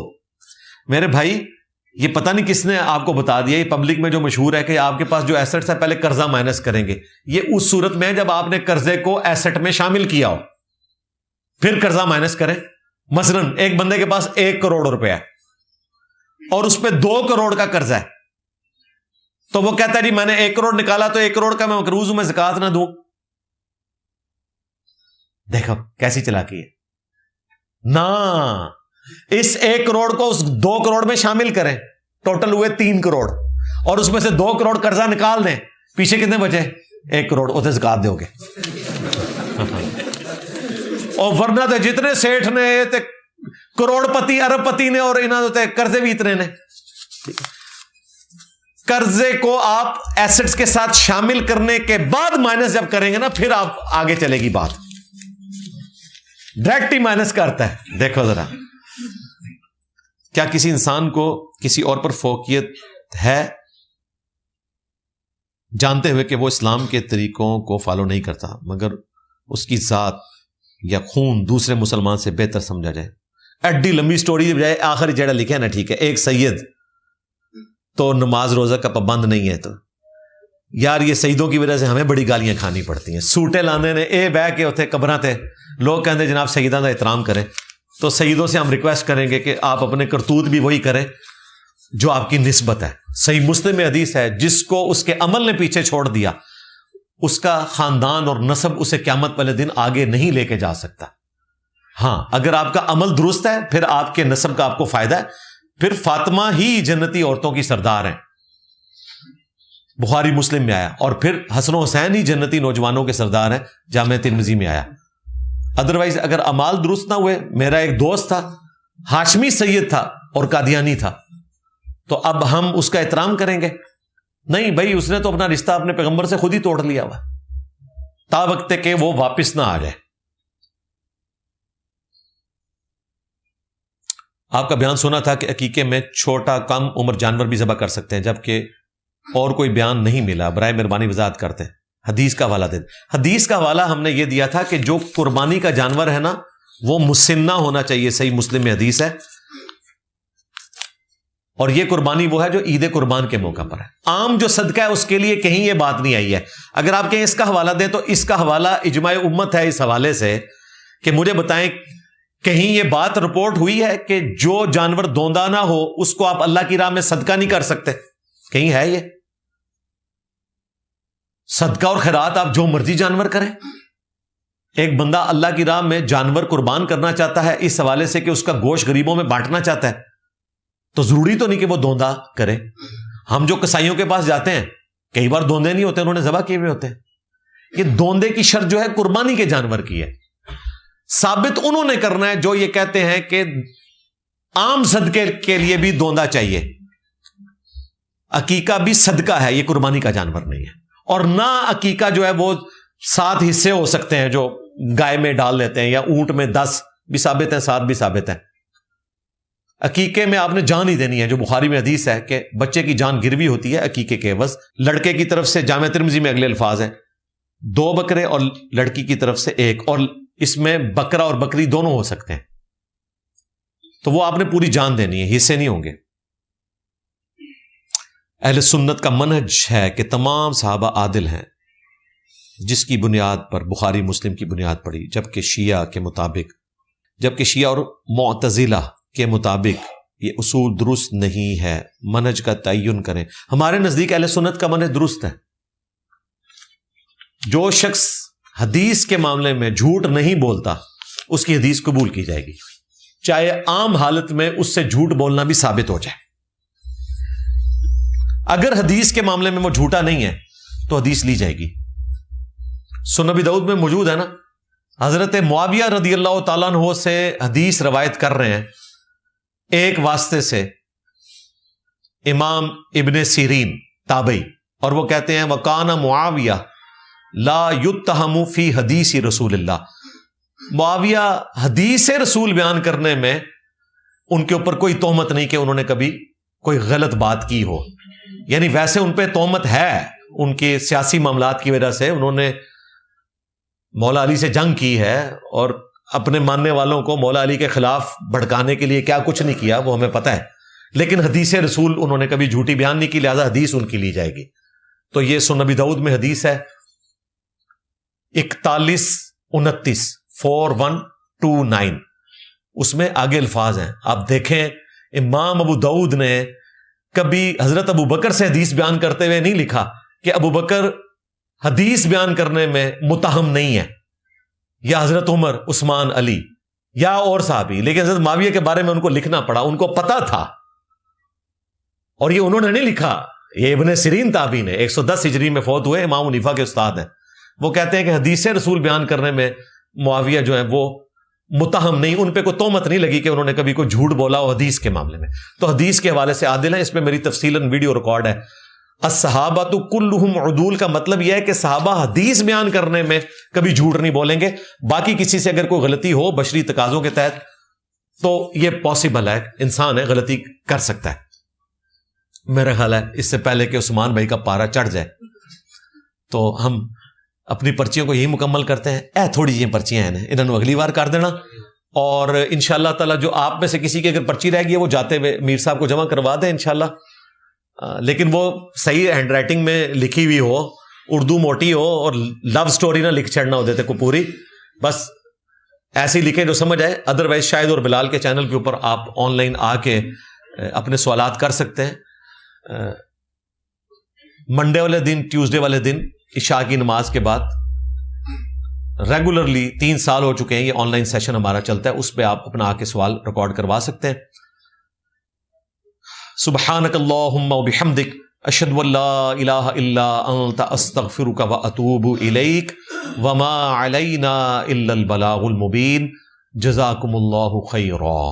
میرے بھائی یہ پتہ نہیں کس نے آپ کو بتا دیا، یہ پبلک میں جو مشہور ہے کہ آپ کے پاس جو ایسٹس ہے پہلے قرضہ مائنس کریں گے. یہ اس صورت میں جب آپ نے قرضے کو ایسٹ میں شامل کیا ہو پھر قرضہ مائنس کریں. مثلا ایک بندے کے پاس 1 کروڑ روپے ہے اور اس پہ 2 کروڑ کا قرضہ ہے، تو وہ کہتا ہے جی میں نے 1 کروڑ نکالا تو 1 کروڑ کا میں مقروض ہوں، میں زکوٰۃ نہ دوں. دیکھو کیسی چلاکی ہے. نہ اس 1 کروڑ کو اس 2 کروڑ میں شامل کریں، ٹوٹل ہوئے 3 کروڑ، اور اس میں سے 2 کروڑ قرضہ نکال دیں، پیچھے کتنے بچے؟ 1 کروڑ. اسے زکوٰۃ دو گے. اور ورنہ تو جتنے سیٹھ نے کروڑ پتی ارب پتی نے اور انہوں نے قرضے بھی اتنے نے. قرضے کو آپ ایسٹس کے ساتھ شامل کرنے کے بعد مائنس جب کریں گے نا پھر آپ آگے چلے گی بات. ڈائریکٹ ہی مائنس کرتا ہے. دیکھو ذرا، کیا کسی انسان کو کسی اور پر فوقیت ہے جانتے ہوئے کہ وہ اسلام کے طریقوں کو فالو نہیں کرتا مگر اس کی ذات یا خون دوسرے مسلمان سے بہتر سمجھا جائے؟ ایڈی لمبی سٹوری کی بجائے آخری جڑا لکھا ہے نا، ٹھیک ہے، ایک سید تو نماز روزہ کا پابند نہیں ہے، تو یار یہ سیدوں کی وجہ سے ہمیں بڑی گالیاں کھانی پڑتی ہیں. سوٹے لانے نے اے بہ کے اتنے قبراں تے لوگ کہتے جناب سیداں کا احترام کریں. تو سیدوں سے ہم ریکویسٹ کریں گے کہ آپ اپنے کرتوت بھی وہی کریں جو آپ کی نسبت ہے. صحیح مسلم میں حدیث ہے، جس کو اس کے عمل نے پیچھے چھوڑ دیا اس کا خاندان اور نسب اسے قیامت والے دن آگے نہیں لے کے جا سکتا. ہاں اگر آپ کا عمل درست ہے پھر آپ کے نسب کا آپ کو فائدہ ہے. پھر فاطمہ ہی جنتی عورتوں کی سردار ہیں، بخاری مسلم میں آیا. اور پھر حسن و حسین ہی جنتی نوجوانوں کے سردار ہیں، جامع ترمذی میں آیا. ادروائز اگر اعمال درست نہ ہوئے، میرا ایک دوست تھا ہاشمی سید تھا اور قادیانی تھا، تو اب ہم اس کا احترام کریں گے؟ نہیں بھائی، اس نے تو اپنا رشتہ اپنے پیغمبر سے خود ہی توڑ لیا ہوا تا وقت کہ وہ واپس نہ آ جائے. آپ کا بیان سنا تھا کہ عقیقے میں چھوٹا کم عمر جانور بھی ذبح کر سکتے ہیں، جبکہ اور کوئی بیان نہیں ملا. برائے مہربانی وضاحت کرتے ہیں. حدیث کا حوالہ دیں. حدیث کا حوالہ ہم نے یہ دیا تھا کہ جو قربانی کا جانور ہے نا وہ مسنہ ہونا چاہیے. صحیح مسلم میں حدیث ہے. اور یہ قربانی وہ ہے جو عید قربان کے موقع پر ہے. عام جو صدقہ ہے اس کے لیے کہیں یہ بات نہیں آئی ہے. اگر آپ کہیں اس کا حوالہ دیں تو اس کا حوالہ اجماع امت ہے اس حوالے سے کہ مجھے بتائیں کہیں یہ بات رپورٹ ہوئی ہے کہ جو جانور دوندا نہ ہو اس کو آپ اللہ کی راہ میں صدقہ نہیں کر سکتے؟ کہیں ہے یہ؟ صدقہ اور خیرات آپ جو مرضی جانور کریں. ایک بندہ اللہ کی راہ میں جانور قربان کرنا چاہتا ہے اس حوالے سے کہ اس کا گوشت غریبوں میں بانٹنا چاہتا ہے، تو ضروری تو نہیں کہ وہ دوندا کرے. ہم جو کسائیوں کے پاس جاتے ہیں کئی بار دوندے نہیں ہوتے، انہوں نے ذبح کیے ہوئے ہوتے ہیں. یہ دوندے کی شرط جو ہے قربانی کے جانور کی ہے. ثابت انہوں نے کرنا ہے جو یہ کہتے ہیں کہ عام صدقے کے لیے بھی دوندا چاہیے. عقیقہ بھی صدقہ ہے، یہ قربانی کا جانور نہیں ہے. اور نہ عقیقہ جو ہے وہ 7 حصے ہو سکتے ہیں جو گائے میں ڈال دیتے ہیں، یا اونٹ میں 10 بھی ثابت ہیں، 7 بھی ثابت ہیں. عقیقے میں آپ نے جان ہی دینی ہے، جو بخاری میں حدیث ہے کہ بچے کی جان گروی ہوتی ہے عقیقے کے عوض. لڑکے کی طرف سے جامع ترمذی میں اگلے الفاظ ہیں 2 بکرے، اور لڑکی کی طرف سے 1، اور اس میں بکرا اور بکری دونوں ہو سکتے ہیں. تو وہ آپ نے پوری جان دینی ہے، حصے نہیں ہوں گے. اہل سنت کا منہج ہے کہ تمام صحابہ عادل ہیں، جس کی بنیاد پر بخاری مسلم کی بنیاد پڑی، جبکہ شیعہ اور معتزلہ کے مطابق یہ اصول درست نہیں ہے. منہج کا تعین کریں. ہمارے نزدیک اہل سنت کا منہج درست ہے. جو شخص حدیث کے معاملے میں جھوٹ نہیں بولتا اس کی حدیث قبول کی جائے گی، چاہے عام حالت میں اس سے جھوٹ بولنا بھی ثابت ہو جائے. اگر حدیث کے معاملے میں وہ جھوٹا نہیں ہے تو حدیث لی جائے گی. سنن ابی داؤد میں موجود ہے نا، حضرت معاویہ رضی اللہ تعالیٰ عنہ سے حدیث روایت کر رہے ہیں ایک واسطے سے امام ابن سیرین تابعی، اور وہ کہتے ہیں وَقَانَ معاویہ لا یتہم فی حدیث رسول اللہ. معاویہ حدیث رسول بیان کرنے میں ان کے اوپر کوئی تہمت نہیں کہ انہوں نے کبھی کوئی غلط بات کی ہو. یعنی ویسے ان پہ تہمت ہے، ان کے سیاسی معاملات کی وجہ سے انہوں نے مولا علی سے جنگ کی ہے، اور اپنے ماننے والوں کو مولا علی کے خلاف بھڑکانے کے لیے کیا کچھ نہیں کیا وہ ہمیں پتہ ہے. لیکن حدیث رسول انہوں نے کبھی جھوٹی بیان نہیں کی، لہذا حدیث ان کی لی جائے گی. تو یہ سنن ابی داؤد میں حدیث ہے 4129 4129. اس میں آگے الفاظ ہیں، آپ دیکھیں. امام ابو داؤد نے کبھی حضرت ابو بکر سے حدیث بیان کرتے ہوئے نہیں لکھا کہ ابو بکر حدیث بیان کرنے میں متہم نہیں ہے، یا حضرت عمر، عثمان، علی یا اور صحابی. لیکن حضرت معاویہ کے بارے میں ان کو لکھنا پڑا، ان کو پتا تھا. اور یہ انہوں نے نہیں لکھا، یہ ابن سیرین تابعی نے 110 ہجری میں فوت ہوئے، امام حنیفہ کے استاد ہیں. وہ کہتے ہیں کہ حدیث رسول بیان کرنے میں معاویہ جو ہیں وہ متہم نہیں، ان پہ کوئی تہمت نہیں لگی کہ انہوں نے کبھی کوئی جھوٹ بولا ہو حدیث کے معاملے میں. تو حدیث کے حوالے سے عادل ہیں. اس پہ میری تفصیلاً ویڈیو ریکارڈ ہے. الصحابہ کلہم عدول کا مطلب یہ ہے کہ صحابہ حدیث بیان کرنے میں کبھی جھوٹ نہیں بولیں گے. باقی کسی سے اگر کوئی غلطی ہو بشری تقاضوں کے تحت تو یہ پاسبل ہے، انسان ہے، غلطی کر سکتا ہے. میرا خیال ہے اس سے پہلے کہ عثمان بھائی کا پارا چڑھ جائے تو ہم اپنی پرچیوں کو یہی مکمل کرتے ہیں. تھوڑی جی پرچیاں ہیں، انہوں نے اگلی بار کر دینا. اور انشاءاللہ تعالی جو آپ میں سے کسی کی اگر پرچی رہ گئی ہے وہ جاتے ہوئے میر صاحب کو جمع کروا دیں انشاءاللہ. لیکن وہ صحیح ہینڈ رائٹنگ میں لکھی ہوئی ہو، اردو موٹی ہو، اور لو سٹوری نہ لکھ چڑھنا ہو دیتے کو پوری، بس ایسے ہی لکھیں جو سمجھ آئے. ادروائز شاہد اور بلال کے چینل کے اوپر آپ آن لائن آ کے اپنے سوالات کر سکتے ہیں. منڈے والے دن، ٹیوزڈے والے دن عشاء کی نماز کے بعد ریگولرلی 3 سال ہو چکے ہیں یہ آن لائن سیشن ہمارا چلتا ہے، اس پہ آپ اپنا آ کے سوال ریکارڈ کروا سکتے ہیں. سبحانک اللہم و بحمدک اشہد ان لا الہ الا انت استغفرک و اتوب الیک وما علینا الا البلاغ المبین. جزاکم اللہ خیرا.